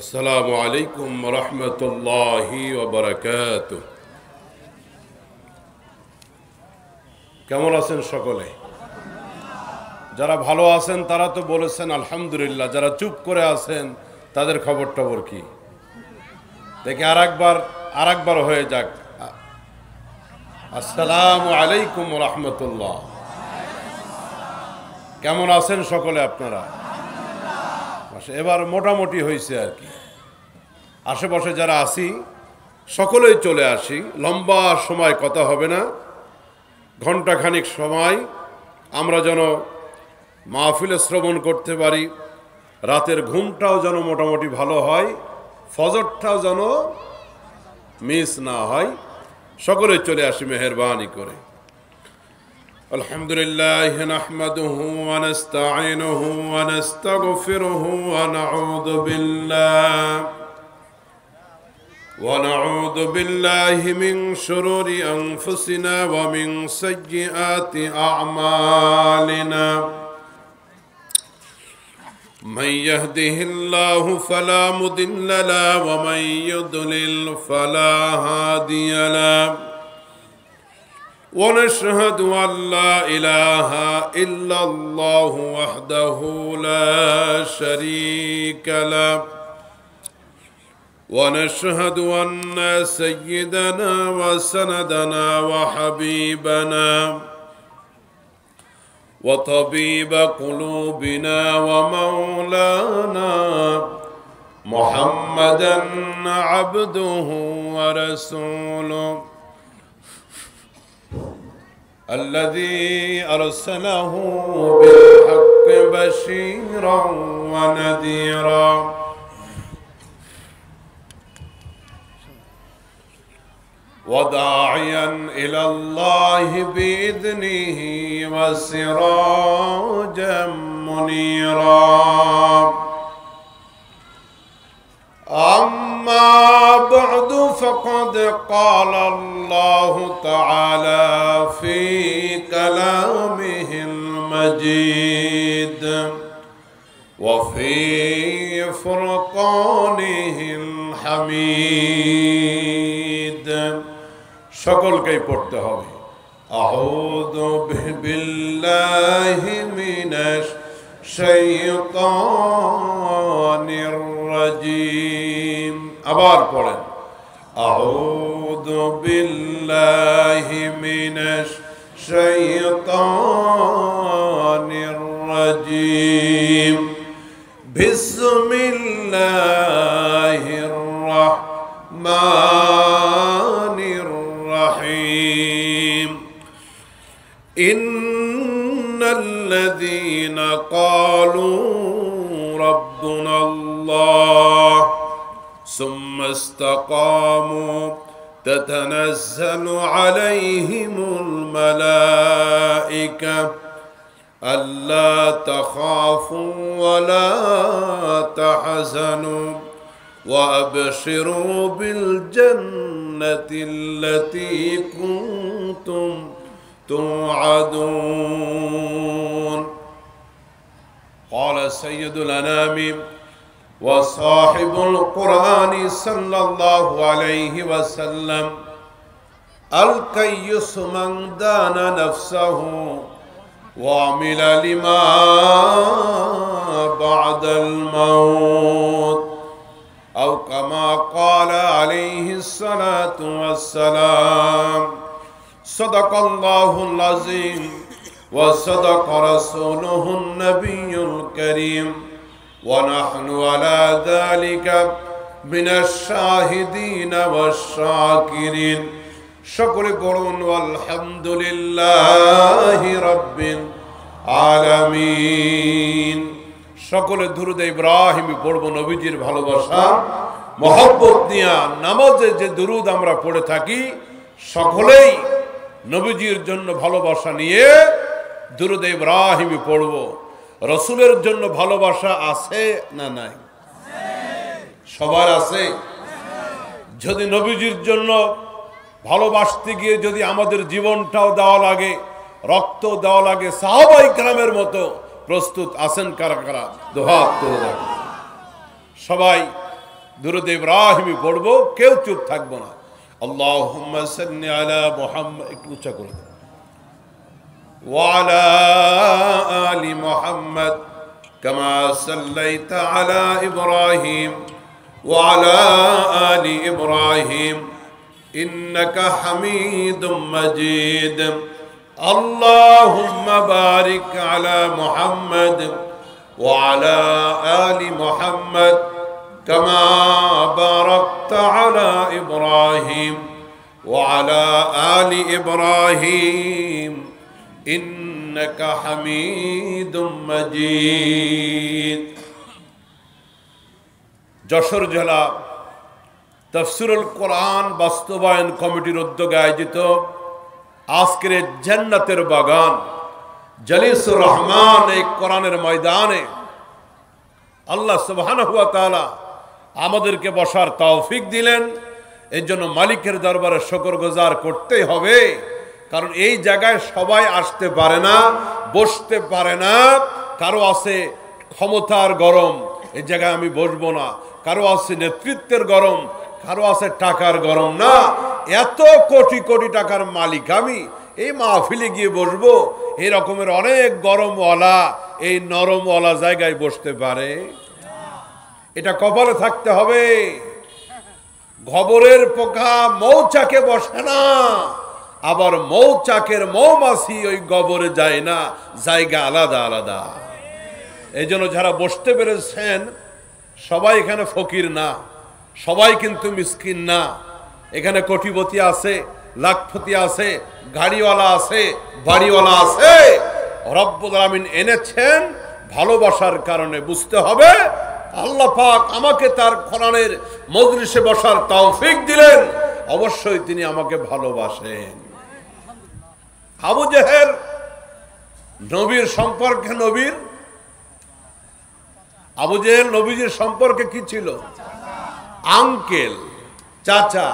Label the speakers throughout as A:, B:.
A: আসসালামু আলাইকুম ওয়া রাহমাতুল্লাহি ওয়া বারাকাতুহু। কেমন আছেন সকলে? যারা ভালো আছেন তারা তো বলেছেন আলহামদুলিল্লাহ, যারা চুপ করে আছেন তাদের খবর টবর কি দেখি আরেকবার হয়ে যাক। আসসালামু আলাইকুম ওয়া রাহমাতুল্লাহ। কেমন আছেন সকলে আপনারা? এবার মোটামুটি হয়েছে আর কি। আশেপাশে যারা আছি সকলেই চলে আসি, লম্বা সময় কথা হবে না, ঘণ্টাখানিক সময় আমরা যেন মাহফিলে শ্রবণ করতে পারি, রাতের ঘুমটাও যেন মোটামুটি ভালো হয়, ফজরটাও যেন মিস না হয়। সকলে চলে আসি মেহেরবানি করে। আলহামদুলিল্লাহ নাহমাদুহু ওয়া নাস্তাঈনুহু ওয়া নাস্তাগফিরুহু ওয়া নাউযু বিল্লাহি মিন শুরুরি আনফুসিনা ওয়া মিন সাইয়্যাতি আ'মালিনা। মান ইয়াহদিহিল্লাহু ফালা মুদিল্লা লাহু ওয়া মান ইউদ্লিল ফালা হাদিয়া লাহু। ونشهد أن لا إله إلا الله وحده لا شريك له، ونشهد أن سيدنا وسندنا وحبيبنا وطبيب قلوبنا ومولانا محمدا عبده ورسوله الذي أرسله بالحق بشيرا ونذيرا وداعيا إلى الله بإذنه وسراجا منيرا. أما بعد فقد قال الله تعالى في كلامه المجيد وفي فرقانه الحميد. সকলকেই পড়তে হবে। আউযু বিল্লাহি মিনাশ শাইতানির রাজিম। আবার পড়েন, আউযু বিল্লাহি মিনাশ শাইতানির রাজিম। বিসমিল্লাহির রাহমানির রাহিম। الذين قالوا ربنا الله ثم استقاموا تتنزل عليهم الملائكة ألا تخافوا ولا تحزنوا وأبشروا بالجنة التي كنتم توعدون. قال سيد الأنام وصاحب القرآن صلى الله عليه وسلم الكيس من دان نفسه وعمل لما بعد الموت أو كما قال عليه الصلاة والسلام. صدق الله العظيم وصدق رسوله النبي الكريم ونحن على ذلك من الشاهدين والشاكرين. شكر قرون والحمد لله رب العالمين. সকলে দুরূদ ইব্রাহিম পড়ব, নবীজির ভালোবাসা মহব্বত নিয়ে নামাজে যে দুরূদ আমরা পড়ে থাকি সকলেই নবীজির জন্য ভালোবাসা নিয়ে দুরূদ ইব্রাহিম পড়ব। রসুলের জন্য ভালোবাসা আছে না নাই? সবার আছে। যদি নবীজির জন্য ভালোবাসতে গিয়ে যদি আমাদের জীবনটাও দেওয়া লাগে, রক্ত দেওয়া লাগে, সাহাবায়ে কেরামের মতো প্রস্তুত আছেন কারা কারা? দুহাত তুলে দেন। সবাই দুরূদ ইব্রাহিমি পড়বো, কেউ চুপ থাকবো না। আল্লাহুম্মা সাল্লি আলা মুহাম্মাদ, একটু উচ্চ করে দেন, ওয়া আলা আলি মুহাম্মাদ কামা সাল্লাইতা আলা ইব্রাহিম ওয়া আলা আলি ইব্রাহিম ইন্নাকা হামিদুম মাজিদ। আল্লাহুম্মা বারিক আলা মুহাম্মাদ ওয়া আলা আলি মুহাম্মাদ কামা বারাকতা আলা ইব্রাহিম ওয়া আলা আলি ইব্রাহিম ইন্নাকা হামিদুম মাজিদ। যশোর জেলা তাফসীরুল কোরআন বাস্তবায়ন কমিটির উদ্যোগে আয়োজিত আজকের জান্নাতের বাগান জালিসুর রহমান এই কোরআনের ময়দানে আল্লাহ সুবহানাহু ওয়া তাআলা আমাদেরকে বসার তৌফিক দিলেন। এর জন্য মালিকের দরবারে শুকরগুজার করতেই হবে, কারণ এই জায়গায় সবাই আসতে পারে না, বসতে পারে না। কারো আছে ক্ষমতার গরম, এই জায়গায় আমি বসবো না, কারো আছে নেতৃত্বের গরম, কারো আছে টাকার গরম। না, এত কোটি কোটি টাকার মালিক আমি, এই মাহফিলে গিয়ে বসবো? এই রকমের অনেক গরমওয়ালা এই নরমওয়ালা জায়গায় বসতে পারে? এটা কপালে থাকতে হবে। গবরের পোকা মৌচাকে বসে না, আবার মৌচাকের মৌমাছি ওই গবরে যায় না, জায়গা আলাদা আলাদা। এই জন্য যারা বসতে পেরেছেন সবাই এখানে ফকির না, সবাই কিন্তু মিসকিন না। এখানে কোটিপতি আছে, লাখপতি আছে, গাড়িওয়ালা আছে, বাড়িওয়ালা আছে। রব্বুল আলামিন এনেছেন ভালোবাসার কারণে। বুঝতে হবে আল্লাহ পাক আমাকে তার কোরআনের মজলিসে বসার তৌফিক দিলেন, অবশ্যই তিনি আমাকে ভালোবাসেন। আবু জেহেল নবীর সম্পর্কে, আবু জেহেল নবীজির সম্পর্কে কি ছিল? আঙ্কেল, চাচা।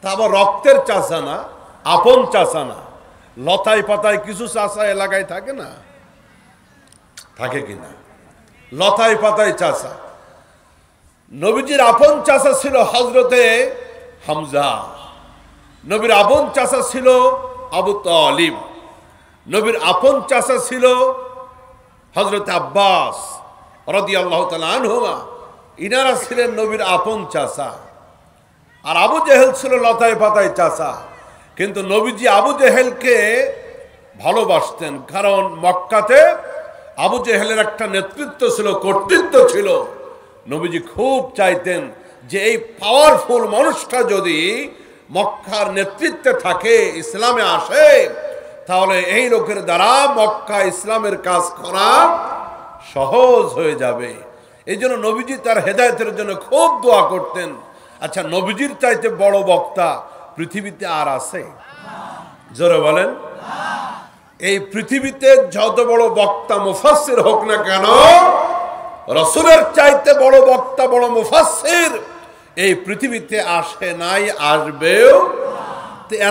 A: তা আবার রক্তের চাচা না, আপন চাচা না। লতায় পাতায় কিছু চাচা এলাকায় থাকে না, থাকে কিনা? লতায় পাতায় চাচা। নবীজির আপন চাচা ছিল হযরতে হামজা, নবীর আপন চাচা ছিল আবু তালিব, নবীর আপন চাচা ছিল হযরতে আব্বাস রাদিয়াল্লাহু তাআলা আনহুমা। ইনারা ছিলেন নবীর আপন চাচা। আর আবু জেহেল ছিল লতায় পাতায় চাচা। কিন্তু নবীজি আবু জেহেলকে ভালোবাসতেন, কারণ মক্কাতে আবু জেহেলের একটা নেতৃত্ব ছিল, কর্তৃত্ব ছিল। নবীজি খুব চাইতেন যে এই পাওয়ারফুল মানুষটা যদি মক্কার নেতৃত্বে থাকে, ইসলামে আসে, তাহলে এই লোকের দ্বারা মক্কা ইসলামের কাজ করা সহজ হয়ে যাবে। এই জন্য নবীজি তার হেদায়েতের জন্য খুব দোয়া করতেন। আচ্ছা, নবীজির চাইতে বড় বক্তা পৃথিবীতে আর আছে? জোরে বলেন। এই পৃথিবীতে যত বড় বক্তা মুফাসসির হোক না কেন, রাসূলের চাইতে বড় বক্তা, বড় মুফাসসির এই পৃথিবীতে আসে নাই, আসবেও।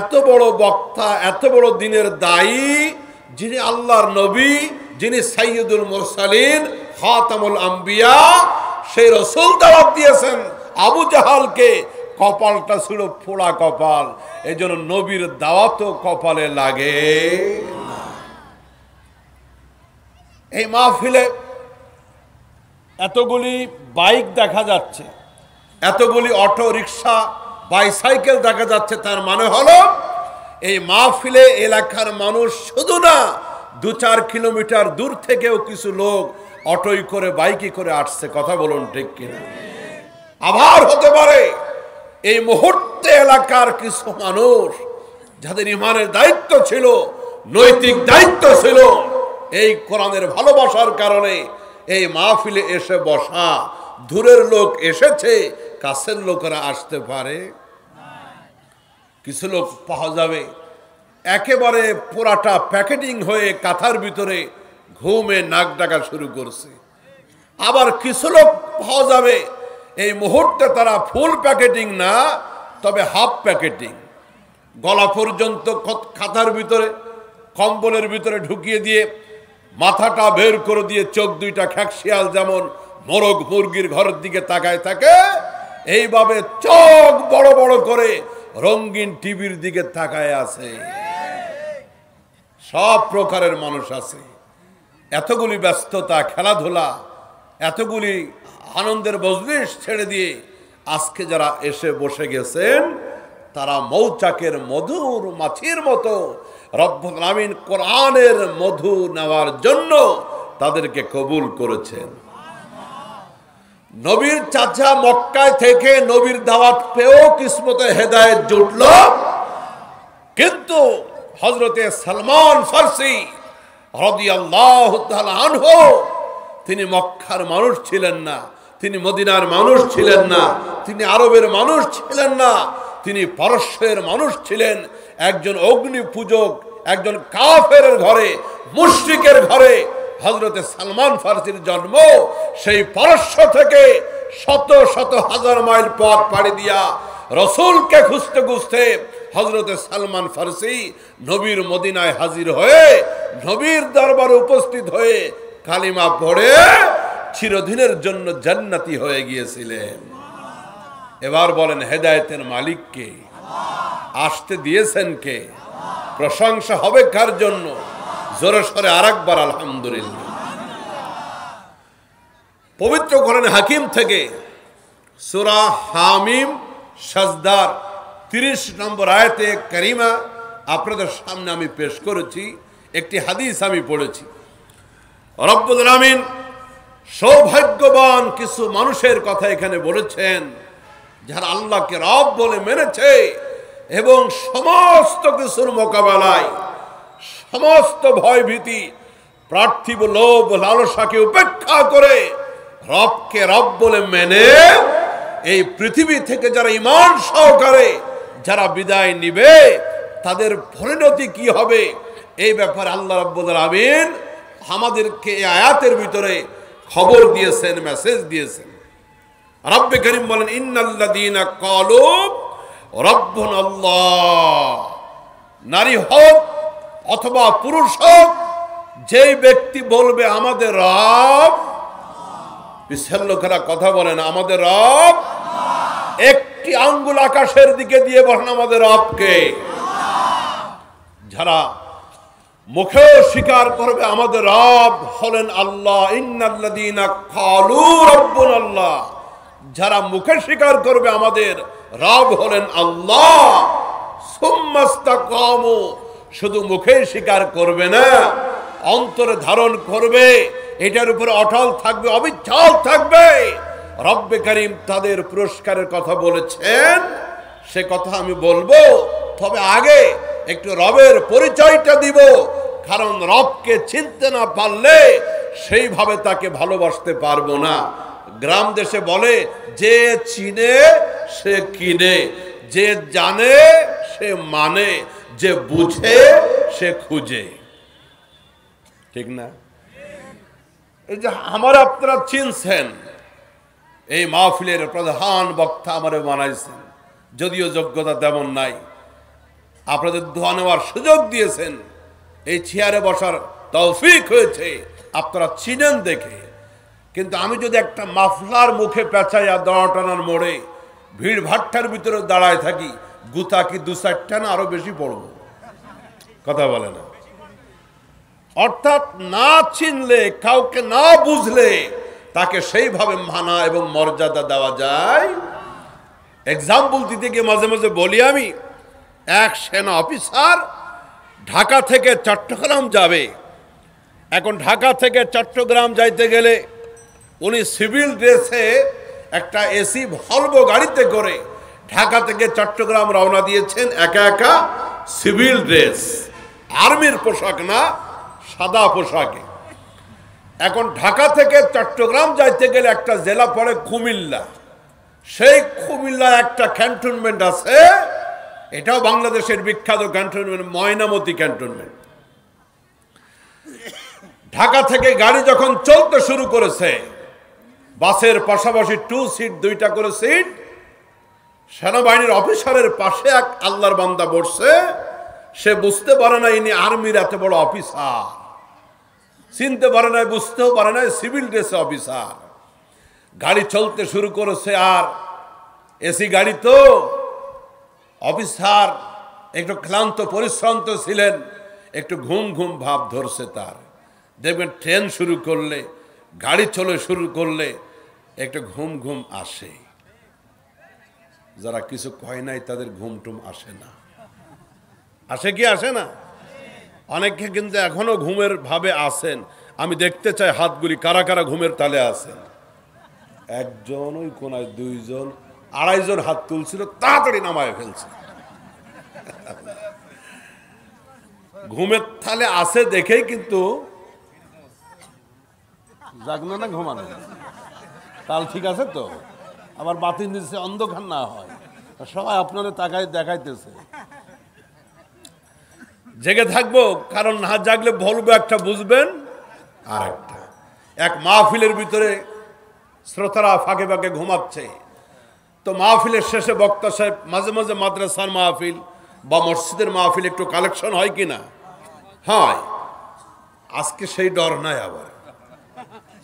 A: এত বড় বক্তা, এত বড় দিনের দায়ী, যিনি আল্লাহর নবী, যিনি সাইয়্যিদুল মুরসালিন, খাতামুল আম্বিয়া, সেই রাসূল দাওয়াত দিয়েছেন আবু জাহালকে। কপালটা ছিল পোড়া কপাল, এই জন্য নবীর দাওয়াতও কপালে লাগে না। এই মাহফিলে এতগুলি বাইক দেখা যাচ্ছে, এতগুলি অটো রিক্সা, বাইসাইকেল দেখা যাচ্ছে। তার মানে হলো এই মাহফিলে এলাকার মানুষ শুধু না, 2-4 কিলোমিটার দূর থেকেও কিছু লোক অটোই করে, বাইকে করে আসছে। কথা বলুন ঠিক কিনা? আবার হতে পারে এই মুহূর্তে এলাকার কিছু মানুষ যাদের ইমানের দায়িত্ব ছিল, নৈতিক দায়িত্ব ছিল, এই কোরআনের ভালোবাসার কারণে এই মাহফিলে এসে বসা। দূরের লোক এসেছে, কাছের লোকেরা আসতে পারে। কিছু লোক পাওয়া যাবে একেবারে পুরাটা প্যাকেটিং হয়ে কাঁথার ভিতরে ঘুমে নাক ডাকা শুরু করছে। আবার কিছু লোক পাওয়া যাবে এই মুহূর্তে তারা ফুল প্যাকেটিং না, তবে হাফ প্যাকেটিং, গলা পর্যন্ত খাতার ভিতরে, কম্বলের ভিতরে ঢুকিয়ে দিয়ে, মাথাটা বের করে দিয়ে, চোখ দুইটা খ্যাকশিয়াল যেমন মোরগ মুরগির ঘরের দিকে তাকায় থাকে, এইভাবে চোখ বড় বড় করে রঙিন টিভির দিকে তাকায় আছে। সব প্রকারের মানুষ আছে। এতগুলি ব্যস্ততা, খেলাধুলা, এতগুলি আনন্দের মজলিস ছেড়ে দিয়ে আজকে যারা এসে বসে গেছেন তারা মৌচাকের মধুর মাছির মতো রব্বুল আমিন কোরআনের মধু নেওয়ার জন্য তাদেরকে কবুল করেছেন। নবীর চাচা মক্কায় থেকে নবীর দাওয়াত পেয়েও কিসমতে হেদায়েত জুটল, কিন্তু হযরতে সালমান ফারসি রাদিয়াল্লাহু তাআলা আনহু তিনি মক্কার মানুষ ছিলেন না, তিনি মদিনার মানুষ ছিলেন না, তিনি আরবের মানুষ ছিলেন না, তিনি পারস্যের মানুষ ছিলেন। একজন অগ্নি পূজক, একজন কাফেরের ঘরে, মুশরিকের ঘরে হযরতে সালমান ফারসির জন্ম। সেই পারস্য থেকে শত শত হাজার মাইল পথ পাড়ি দিয়া রসুলকে খুঁজতে খুঁজতে হযরতে সালমান ফারসি নবীর মদিনায় হাজির হয়ে নবীর দরবারে উপস্থিত হয়ে কালিমা পড়ে চিরদিনের জন্য জান্নাতি হয়ে গিয়েছিলেন। এবার বলেন, হেদায়েতের মালিক কে? আসতে দিয়েছেন কে? প্রশংসা হবে কার জন্য? জোরে সরে আরেকবার আলহামদুলিল্লাহ। পবিত্র কোরআন হাকিম থেকে সূরা হামিম সাজদার 30 নম্বর আয়াতে কারিমা আপনাদের সামনে আমি পেশ করেছি। একটি হাদিস আমি পড়েছি। রব্বুল আমিন সৌভাগ্যবান কিছু মানুষের কথা এখানে বলেছেন যারা আল্লাহকে রব বলে মেনেছে এবং সমস্ত কিছুর মোকাবেলায়, সমস্ত ভয় ভীতি, পার্থিব লোভ লালসাকে উপেক্ষা করে রবকে রব বলে মেনে এই পৃথিবী থেকে যারা ঈমান সহকারে যারা বিদায় নিবে তাদের পরিণতি কি হবে এই ব্যাপারে আল্লাহ রাব্বুল আমিন আমাদেরকে এই আয়াতের ভিতরে খবর দিয়েছেন, মেসেজ দিয়েছেন। রব্বে করিম বলেন, ইন্নাল্লাযীনা ক্বালু রাব্বুনাল্লাহ, নারী হোক অথবা পুরুষ হোক, যেই ব্যক্তি বলবে আমাদের রব, বিশ্বের লোকেরা কথা বলেন আমাদের রব, একটি আঙ্গুল আকাশের দিকে দিয়ে বলেন আমাদের রবকে। যারা মুখেও স্বীকার করবে আমাদের রব হলেন আল্লাহ, ইন্নাল্লাযীনা ক্বালু রাব্বুনাল্লাহ, যারা মুখে স্বীকার করবে আমাদের রব হলেন আল্লাহ, সুম্মাস্তাকামু, শুধু মুখে স্বীকার করবে না, অন্তরে ধারণ করবে, এটার উপরে অটল থাকবে, অবিচল থাকবে। রব্বে করিম তাদের পুরস্কারের কথা বলেছেন, সে কথা আমি বলবো, তবে আগে একটু রবের পরিচয়টা দিব। কারণ রবকে চিনতে না পারলে সেইভাবে তাকে ভালোবাসতে পারবো না। গ্রাম দেশে বলে, যে চিনে সে কিনে, যে জানে সে মানে, যে বুঝে সে খুঁজে। ঠিক না? এই যে আমার আপনারা চিনছেন, এই মাহফিলের প্রধান বক্তা আমারে বানাইছেন, যদিও যোগ্যতা তেমন নাই, আপনাদের দোয়া নেওয়ার সুযোগ দিয়েছেন, এই চেয়ারে বসার তৌফিক হয়েছে, আপনারা চিনেন দেখে। কিন্তু আমি যদি একটা মাফলার মুখে পেঁচাইয়া দাঁড়া টানার মোড়ে ভিড় ভাট্টার ভিতরে দাঁড়ায় থাকি, গুতা কি 2-4টা না আরো বেশি পড়ব? কথা বলে না। অর্থাৎ না চিনলে, কাউকে না বুঝলে তাকে সেইভাবে মানা এবং মর্যাদা দেওয়া যায়। এক্সাম্পল দিতে গিয়ে মাঝে মাঝে বলি আমি, এক সেনা অফিসার ঢাকা থেকে চট্টগ্রাম যাবে। এখন ঢাকা থেকে চট্টগ্রাম যাইতে গেলে উনি সিভিল ড্রেসে একটা এসি ভলভো গাড়িতে করে ঢাকা থেকে চট্টগ্রাম রওনা দিয়েছেন, একা একা সিভিল ড্রেস, আর্মির পোশাক না, সাদা পোশাকে। এখন ঢাকা থেকে চট্টগ্রাম যাইতে গেলে একটা জেলা পড়ে কুমিল্লা, সেই কুমিল্লা একটা ক্যান্টনমেন্ট আছে, এটাও বাংলাদেশের বিখ্যাত ক্যান্টনমেন্ট, ময়নামতি ক্যান্টনমেন্ট। ঢাকা থেকে গাড়ি যখন চলতে শুরু করেছে, বাসের পাশাপাশি 2 সিট, 2টা করে সিট, সেনাবাহিনীর অফিসারের পাশে এক আল্লাহর বান্দা বসছে। সে বুঝতে পারে না ইনি আর্মির এত বড় অফিসার, চিনতে পারে না, বুঝতেও পারে না সিভিল ড্রেসে অফিসার। গাড়ি চলতে শুরু করেছে আর এসি গাড়ি তো, অফিসার একটু ক্লান্ত পরিশ্রান্ত ছিলেন, একটু ঘুম ঘুম ভাব ধরছে তার। দেখবেন ট্রেন শুরু করলে, গাড়ি চলে শুরু করলে একটু ঘুম ঘুম আসে। যারা কিছু কয় নাই তাদের ঘুম টুম আসে না। আসে কি আসে না? অনেকে কিন্তু এখনো ঘুমের ভাবে আছেন। আমি দেখতে চাই হাতগুলি কারা কারা ঘুমের তালে আছেন। একজন, ওই কোনায় দুইজন, আড়াইজন হাত তুলছিল, তাড়াতাড়ি নামায় ফেলছে। ঘুমের তালে আছে দেখেই কিন্তু জাগনা না ঘুমানো, তাল ঠিক আছে তো। আবার বাতিল দিচ্ছে অন্ধকার না হয়, সবাই আপনাদের তাকায় দেখাইতেছে। জেগে থাকবো, কারণ না জাগলে বলবো একটা, বুঝবেন আর একটা। এক মাহফিলের ভিতরে শ্রোতারা ফাঁকে ফাঁকে ঘুমাচ্ছে, তো মাহফিলের শেষে বক্তা সাহেব, মাঝে মাঝে মাদ্রাসার মাহফিল বা মসজিদের মাহফিল একটু কালেকশন হয় কিনা? হয়। আজকে সেই ডর নাই আবার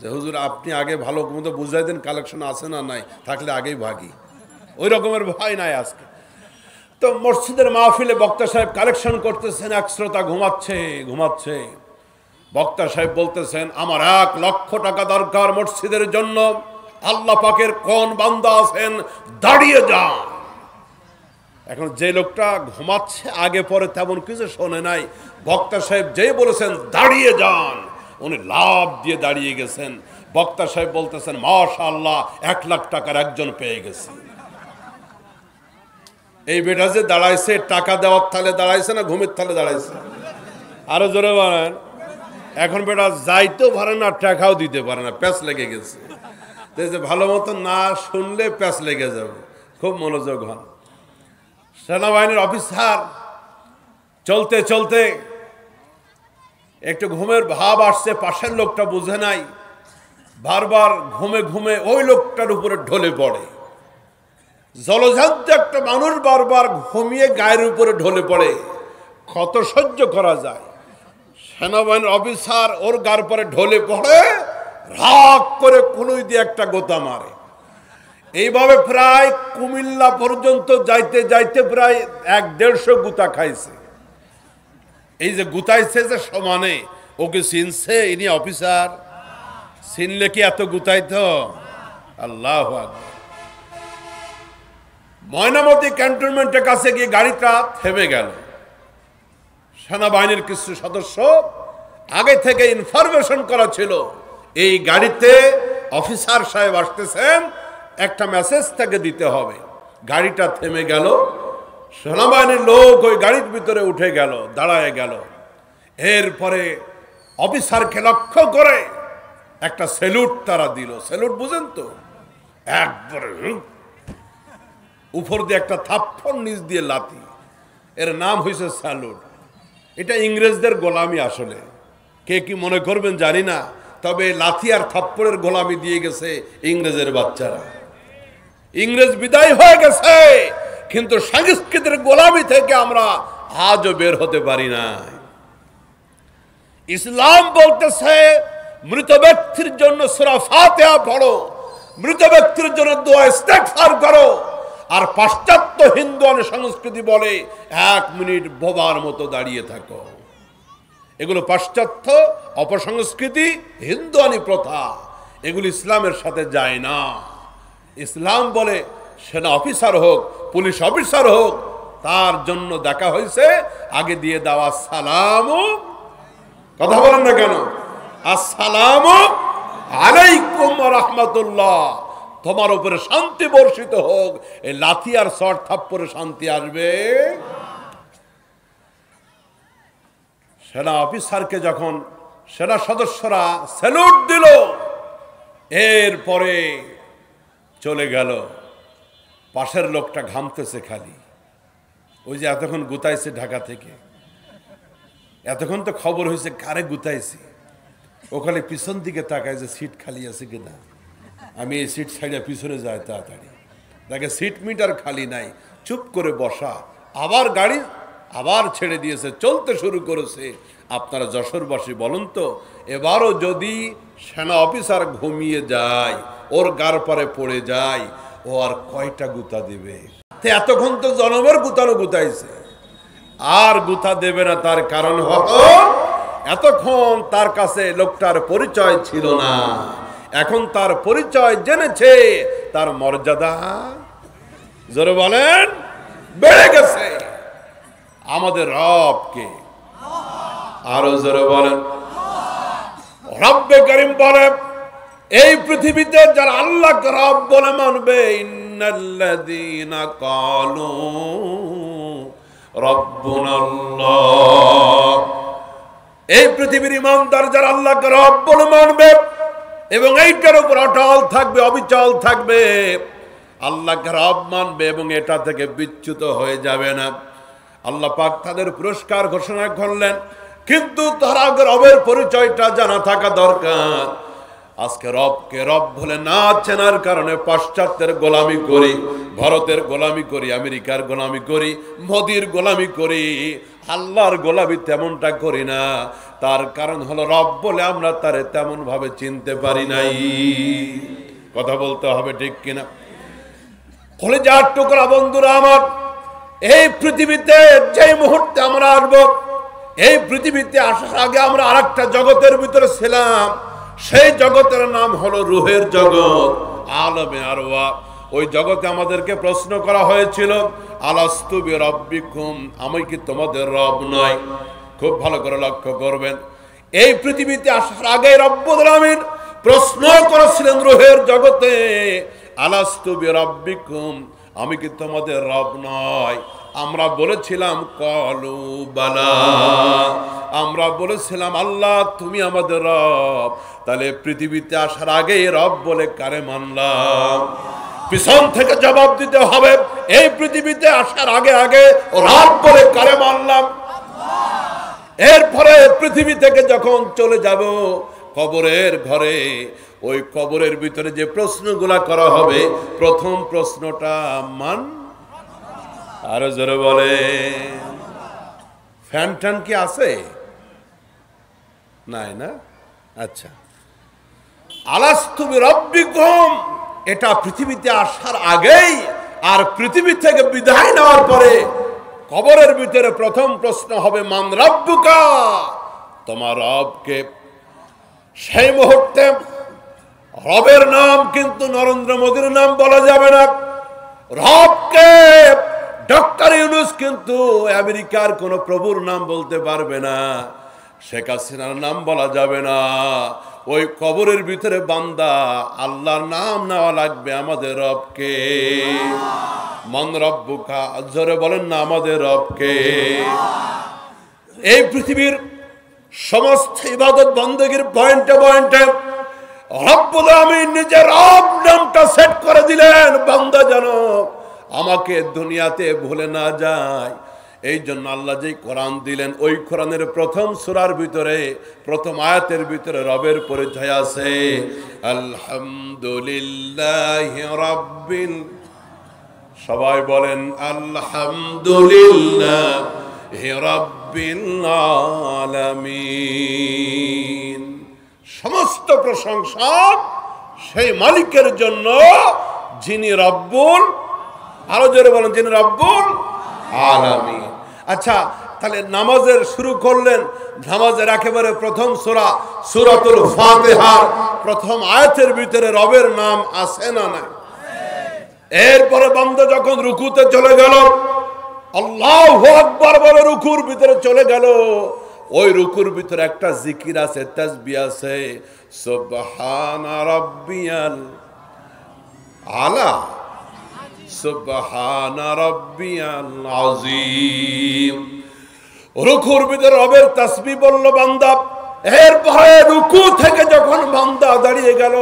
A: যে হুজুর আপনি আগে ভালো মতো বুঝাই দেন কালেকশন আছে না নাই, থাকলে আগেই ভাগি, ওই রকমের ভয় নাই আজকে। তো মসজিদের মাহফিলে বক্তা সাহেব কালেকশন করতেছেন, এক শ্রোতা ঘুমাচ্ছে। বক্তা সাহেব বলতেছেন, আমার 1,00,000 টাকা দরকার মসজিদের জন্য, আল্লাহ পাকের কোন বান্দা আছেন, দাঁড়িয়ে যান। এখন যে লোকটা ঘুমাচ্ছে আগে পরে তেমন কিছু শোনে নাই, বক্তা সাহেব যেই বলেছেন দাঁড়িয়ে যান, উনি লাভ দিয়ে দাঁড়িয়ে গেছেন। বক্তা সাহেব বলতেছেন, মাশাআল্লাহ, 1,00,000 টাকার একজন পেয়ে গেছে। এই বেটা যে দাঁড়াইছে, টাকা দেওয়ার থালে দাঁড়াইছে না ঘুমের থালে দাঁড়াইছে? আরো জোরে বলেন। এখন বেটা যাইতেও পারে না, টাকাও দিতে পারে না, প্যাঁচ লেগে গেছে। ভালো মতো না শুনলে প্যাঁচ লেগে যাবে, খুব মনোযোগ হন। সেনাবাহিনীর অফিসার চলতে চলতে একটু ঘুমের ভাব আসছে, পাশের লোকটা বুঝে নাই, বারবার ঘুমে ঘুমে ওই লোকটার উপরে ঢলে পড়ে। জলজান্ত একটা মানুষ বারবার ঘুমিয়ে গায়ের উপরে ঢলে পড়ে, কত সহ্য করা যায়? সেনাবাহিনীর অফিসার ওর গায়ের পরে ঢলে পড়ে, রাগ করে কুলুই দিয়ে একটা গোতা মারে। এইভাবে প্রায় কুমিল্লা পর্যন্ত যাইতে যাইতে প্রায় 150 গুতা খাইছে। এই যে গুতাইছে যে সমানে, ওকে চিনছে ইনি অফিসার? চিনলে কি এত গুতাইতো? আল্লাহু আকবার। ময়নামতি ক্যান্টনমেন্টের কাছে গিয়ে গাড়িটা থেমে গেল। সেনাবাহিনীর কিছু সদস্য আগে থেকে ইনফরমেশন করা ছিল, এই গাড়িতে অফিসার সাহেব আসতেছেন, একটা মেসেজ তাকে দিতে হবে। গাড়িটা থেমে গেল, সেনাবাহিনীর লোক ওই গাড়ির ভিতরে উঠে গেল, দাঁড়ায় গেল। এরপরে অফিসারকে লক্ষ্য করে একটা স্যালুট তারা দিল। স্যালুট বুঝেন তো? একবারে উপর দিয়ে একটা থাপ্পড়, নিচ দিয়ে লাথি, এর নাম হয়েছে স্যালুট। এটা ইংরেজদের গোলামি। আসলে কে কি মনে করবেন জানি না, তবে লাথি আর থাপ্পড়ের গোলামি দিয়ে গেছে ইংরেজের বাচ্চারা। ইংরেজ বিদায় হয়ে গেছে, কিন্তু সংস্কৃতির গোলামি থেকে আমরা আজও বের হতে পারি না। ইসলাম বলতেছে মৃত ব্যক্তির জন্য সূরা ফাতিহা পড়ো, মৃত ব্যক্তির জন্য দোয়া ইস্তেগফার করো। আর পাশ্চাত্য হিন্দুয়ানি সংস্কৃতি বলে 1 মিনিট বোবার মতো দাঁড়িয়ে থাকো। এগুলো পাশ্চাত্য অপসংস্কৃতি, হিন্দুয়ানি প্রথা, এগুলো ইসলামের সাথে যায় না। ইসলাম বলে সেনা অফিসার হোক, পুলিশ অফিসার হোক, তার জন্য দেখা হয়েছে আগে দিয়ে দেওয়া আসসালামু, কথা বলেন না কেন, আসসালামু আলাইকুম ওয়া রাহমাতুল্লাহ, তোমার উপরে শান্তি বর্ষিত হোক। এই লাথি আর শর্ট থাপ্পড়ে শান্তি আসবে? সেনা অফিসারকে যখন সেনা সদস্যরা স্যালুট দিল, এরপরে চলে গেল। পাশের লোকটা ঘামতেছে খালি, ওই যে এতক্ষণ গুতাইছে ঢাকা থেকে, এতক্ষণ তো খবর হয়েছে কারে গুতাইছে। ওখানে পিছন দিকে তাকায় যে সিট খালি আছে কিনা। আমি এই সিট ছাড়িয়ে পিছনে যাই তাড়াতাড়ি, দেখে সিট মিটার খালি নাই, চুপ করে বসা। আবার গাড়ি আবার ছেড়ে দিয়েছে, চলতে শুরু করেছে। আপনারা যশোরবাসী বলুন তো, এবারও যদি সেনা অফিসার ঘুমিয়ে যায়, ওর গার পরে পড়ে যায়, ও আর কয়টা গুতা দিবে? এতক্ষণ তো জনমের গুতানো গুতাইছে, আর গুতা দেবে না। তার কারণ হলো এতক্ষণ তার কাছে লোকটার পরিচয় ছিল না, এখন তার পরিচয় জেনেছে, তার মর্যাদা জোরে বলেন বেড়ে গেছে। আমাদের রবকে আরো জোরে বলেন রব্বে করিম বলে, এই পৃথিবীতে যারা আল্লাহকে রব বলে মানবে, ইন্নাল্লাযীনা ক্বালু রাব্বুনাল্লাহ, এই পৃথিবীর ইমানদার যারা আল্লাহকে রব বলে মানবে এবং এইটার উপর অটল থাকবে, অবিচল থাকবে, আল্লাহকে রব মানবে এবং এটা থেকে বিচ্যুত হয়ে যাবে না, আল্লাহ পাক তাদের পুরস্কার ঘোষণা করলেন। কিন্তু তার আগে রবের পরিচয়টা জানা থাকা দরকার। আজকে রবকে রব বলে না চেনার কারণে পাশ্চাত্যের গোলামি করি, ভারতের গোলামি করি, আমেরিকার গোলামি করি, মোদির গোলামি করি, আল্লাহর গোলামি তেমনটা করি না। তার কারণ হলো রব বলে আমরা তারে তেমন ভাবে চিনতে পারি নাই। কথা বলতে হবে ঠিক কিনা? কলিজার টুকরা বন্ধুরা আমার, এই পৃথিবীতে যে মুহূর্তে আমরা আসবো, এই পৃথিবীতে আসার আগে আমরা আরেকটা জগতের ভিতরে ছিলাম, সেই জগতের নাম হলো রুহের জগৎ, আলমে আরওয়াহ। ওই জগতে আমাদেরকে প্রশ্ন করা হয়েছিল, আলাস্তু বিরাব্বিকুম, আমি কি তোমাদের রব নয়? খুব ভালো করে লক্ষ্য করবেন, এই পৃথিবীতে আসার আগে রব্বুল আলামিন প্রশ্ন করেছিলেন রুহের জগতে, আলাস্তু বিরাব্বিকুম, আমি কি তোমাদের রব নয়? আমরা বলেছিলাম ক্বালু বালা, আমরা বলেছিলাম আল্লাহ তুমি আমাদের রব। তাহলে পৃথিবীতে আসার আগে রব বলে কারে মানলাম? পিছন থেকে জবাব দিতে হবে, এই পৃথিবীতে আসার আগে আগে রব বলে কারে মানলাম? এরপরে পৃথিবী থেকে যখন চলে যাব কবরের ঘরে, ওই কবরের ভিতরে যে প্রশ্নগুলা করা হবে, প্রথম প্রশ্নটা মান, আরো জোরে বলে, ফ্যান ট্যান কি আছে? নাই না? আচ্ছা, আলাস্তু বিরাব্বিকুম, এটা পৃথিবীতে আসার আগেই। আর পৃথিবী থেকে বিদায় নেওয়ার পরে কবরের ভিতরে প্রথম প্রশ্ন হবে মান রাব্বুকা, তোমার রবকে। সেই মুহূর্তে রবের নাম কিন্তু নরেন্দ্র মোদীর নাম বলা যাবে না, রবকে ডক্টর ইউনূস কিন্তু আমেরিকার কোন প্রভুর নাম বলতে পারবে না, শেখ হাসিনার নাম বলা যাবে না। ওই কবরের ভিতরে বান্দা আল্লাহর নাম নেওয়া লাগবে, আমাদের রবকে। মান রব্বুকা, জোরে বলেন না, আমাদের রবকে। এই পৃথিবীর সমস্ত ইবাদত বন্দেগীর পয়েন্টে পয়েন্টে রব্বুল আমিন নিজের রব নামটা সেট করে দিলেন, বান্দা যেন আমাকে দুনিয়াতে ভুলে না যায়। এই জন্য আল্লাহ যেই কোরআন দিলেন, ওই কোরআনের প্রথম সূরার ভিতরে প্রথম আয়াতের ভিতরে রবের পরিচয় আছে, আলহামদুলিল্লাহি রাব্বিল, সবাই বলেন আলহামদুলিল্লাহি রাব্বিল আলামিন। সমস্ত প্রশংসা সেই মালিকের জন্য যিনি রব্বুল, আরো জোরে বলেন, যিনি রব্বুল আলামিন। আচ্ছা, তাহলে নামাজের শুরু করলেন, নামাজের একেবারে প্রথম সূরা সূরাতুল ফাতিহার প্রথম আয়াতের ভিতরে রবের নাম আছে না নাই? এরপরে বান্দা যখন রুকুতে চলে গেল, আল্লাহু আকবার বলে রুকুর ভিতরে চলে গেল, ওই রুকুর ভিতরে একটা জিকির আছে, তাসবিহ আছে, সুবহানা রাব্বিয়াল আলা, সুবহানা রাব্বিয়াল আযীম। রুকুর ভিতরে রবের তাসবিহ বলল বান্দা। এরপরে রুকু থেকে যখন বান্দা দাঁড়িয়ে গেল,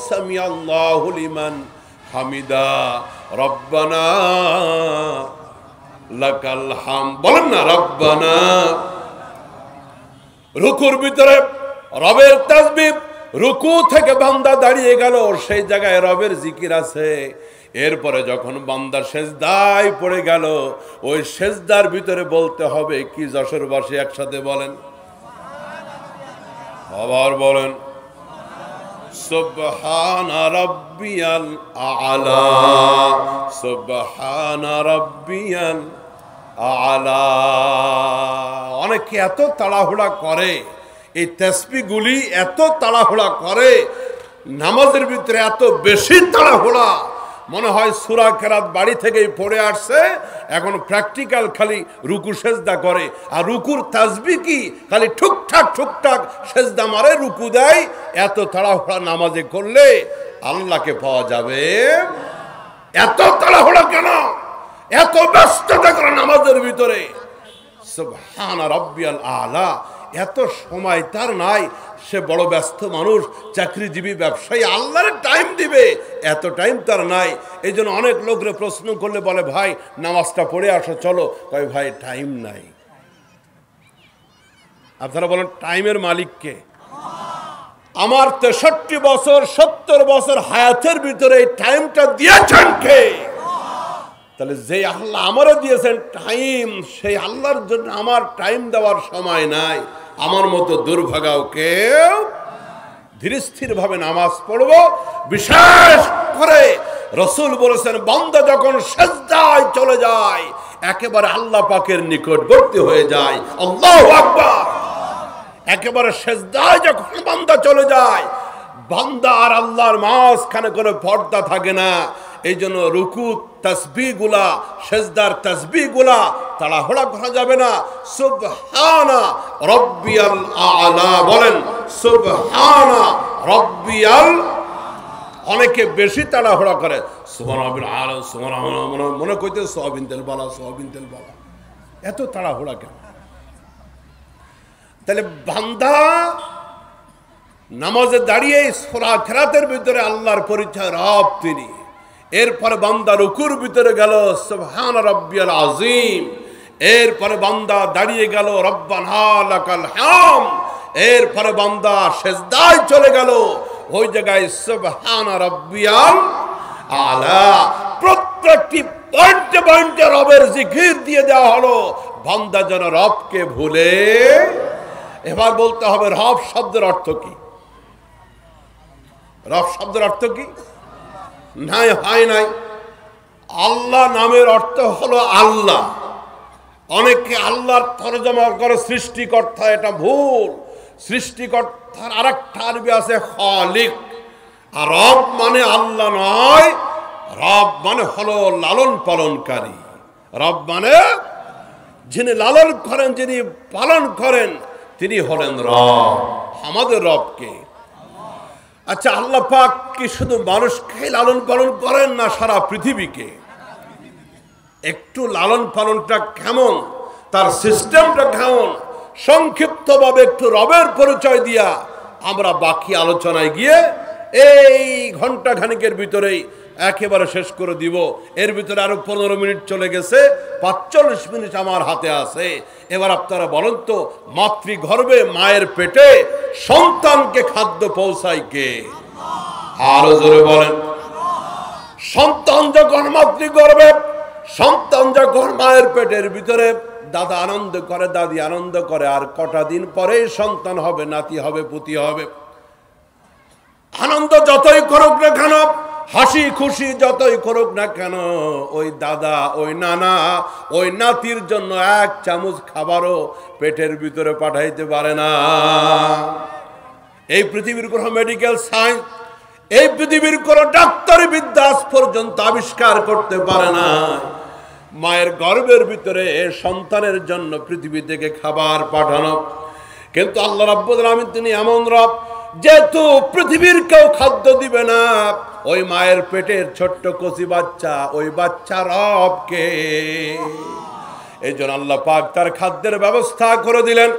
A: সামিআল্লাহু লিমান হামিদা, রব্বানা লাকাল হামদ, বলেন না রব্বানা। রুকুর ভিতরে রবের তাসবিহ, রুকু থেকে বান্দা দাঁড়িয়ে গেল, সেই জায়গায় রবের জিকির আছে। এরপরে যখন বান্দা সেজদায় পড়ে গেল, ওই সেজদার ভিতরে বলতে হবে কি? যশোরবাসী একসাথে বলেন, আবার বলেন, সুবহান রাব্বিয়াল আ'লা, সুবহান রাব্বিয়াল আ'লা। অনেকে এত তাড়াহুড়া করে, এই তাসবিহগুলি এত তাড়াহুড়া করে, নামাজের ভিতরে এত বেশি তাড়াহুড়া, মনে হয় সূরা কেরাত বাড়ি থেকেই পড়ে আসছে, এখন প্র্যাকটিক্যাল খালি রুকু সেজদা করে। আর রুকুর তাসবিহ কি খালি ঠুকঠাক ঠুকঠাক সেজদা মারে, রুকু দেয়। এত তাড়াহুড়া নামাজে করলে আল্লাহকে পাওয়া যাবে? এত তাড়াহুড়া কেন, এত ব্যস্ততা করে নামাজের ভিতরে? সুবহান রাব্বিয়াল আ'লা, এত সময় তার নাই, সে বড় ব্যস্ত মানুষ, চাকরিজীবী, ব্যবসায়ী, আল্লাহর টাইম দিবে এত টাইম তার নাই। এই জন্য অনেক লোকরে প্রশ্ন করলে বলে, ভাই নামাজটা পড়ে আসো চলো, কয় ভাই টাইম নাই। আপনারা বলেন টাইমের মালিককে? আমার 63 বছর 70 বছর হায়াতের ভিতরে এই টাইমটা দিয়েছেন কে? তাহলে যে আল্লাহ আমারে দিয়েছেন টাইম, সেই আল্লাহর জন্য আমার টাইম দেওয়ার সময় নাই। আমার মতো দুর্ভাগাও কেউ। ধীরে স্থির ভাবে নামাজ পড়ব। বিশেষ করে রাসূল বলেছেন, বান্দা যখন সিজদায় চলে যায় একেবারে আল্লাহ পাকের নিকটবর্তী হয়ে যায়। আল্লাহু আকবার। একেবারে সিজদায় যখন বান্দা চলে যায়, বান্দা আর আল্লাহর মাঝখানে কোনো পর্দা থাকে না। এই জন্য রুকু তাসবিহগুলা, সিজদার তাসবিহগুলা তাড়াহুড়া করা যাবে না। সুবহানা রাব্বিয়াল আ'লা বলেন, সুবহানা রাব্বিয়াল। অনেকে বেশি তাড়াহুড়া করে, সুবহানাল্লাহিল আ'লা, সুবহানাল্লাহ, মনে কইতে সোয়াবিন তেল বালা, সোয়াবিন তেল বালা। এত তাড়াহুড়া কেন? তাহলে বান্দা নামাজে দাঁড়িয়ে সূরা কেরাতের ভিতরে আল্লাহর পরিচয় রব তিনি। এরপরে বান্দা রুকুর ভিতরে গেল সুবহান রাব্বিয়াল আযীম। এরপরে বান্দা দাঁড়িয়ে গেল রব্বানা লাকাল হামদ। এরপরে বান্দা সিজদায় চলে গেল, ওই জায়গায় সুবহান রাব্বিয়াল আ'লা। প্রত্যেকটি পয়েন্টে পয়েন্টে রবের জিকির দিয়ে দেওয়া হলো, বান্দা যেন রবকে ভুলে। এবার বলতে হবে রব শব্দের অর্থ কি? রব শব্দের অর্থ কি? নাই, হয় নাই। আল্লাহ নামের অর্থ হলো আল্লাহ। অনেকে আল্লাহর তরজমা করে সৃষ্টিকর্তা, এটা ভুল। সৃষ্টিকর্তার আরেকটা আরবি আছে খালিক। আর রব মানে আল্লাহ নয়, রব মানে হলো লালন পালনকারী। রব মানে যিনি লালন করেন, যিনি পালন করেন, তিনি হলেন রব। আমাদের রবকে। আচ্ছা, আল্লাহ পাক কি শুধু মানুষকে লালন পালন করেন না সারা পৃথিবীকে? একটু লালন পালনটা কেমন, তার সিস্টেমটা কেমন, সংক্ষিপ্তভাবে একটু রবের পরিচয় দিয়া আমরা বাকি আলোচনায় গিয়ে এই ঘন্টা খানিকের ভিতরেই একেবারে শেষ করে দিব। এর ভিতরে আরো 15 মিনিট চলে গেছে, 45 মিনিট আমার হাতে আছে। এবার আপনারা বলেন তো, মাতৃগর্ভে মায়ের পেটে সন্তানকে খাদ্য পৌঁছায় কে? আরো জোরে বলেন। সন্তান যখন মাতৃগর্ভে, সন্তান যখন মায়ের পেটের ভিতরে, দাদা আনন্দ করে, দাদি আনন্দ করে, আর কটা দিন পরে সন্তান হবে, নাতি হবে, পুতি হবে। আনন্দ যতই করুক না কেন, হাসি খুশি যতই করুক না কেন, ওই দাদা, ওই নানা, ওই নাতির জন্য এক চামচ খাবারও পেটের ভিতরে পাঠাইতে পারে না। এই পৃথিবীর কোনো মেডিকেল সায়েন্স, এই পৃথিবীর কোনো ডাক্তারি বিদ্যা আজ পর্যন্ত আবিষ্কার করতে পারে না মায়ের গর্ভের ভিতরে সন্তানের জন্য পৃথিবী থেকে খাবার পাঠানো। কিন্তু আল্লাহ রাব্বুল আলামিন তিনি এমন রব, যেহেতু পৃথিবীর কেউ খাদ্য দিবে না, ওই মায়ের পেটের ছোট্ট কচি বাচ্চা, ওই বাচ্চা রবকে। এই জন্য আল্লাহ পাক তার খাদ্যের ব্যবস্থা করে দিলেন।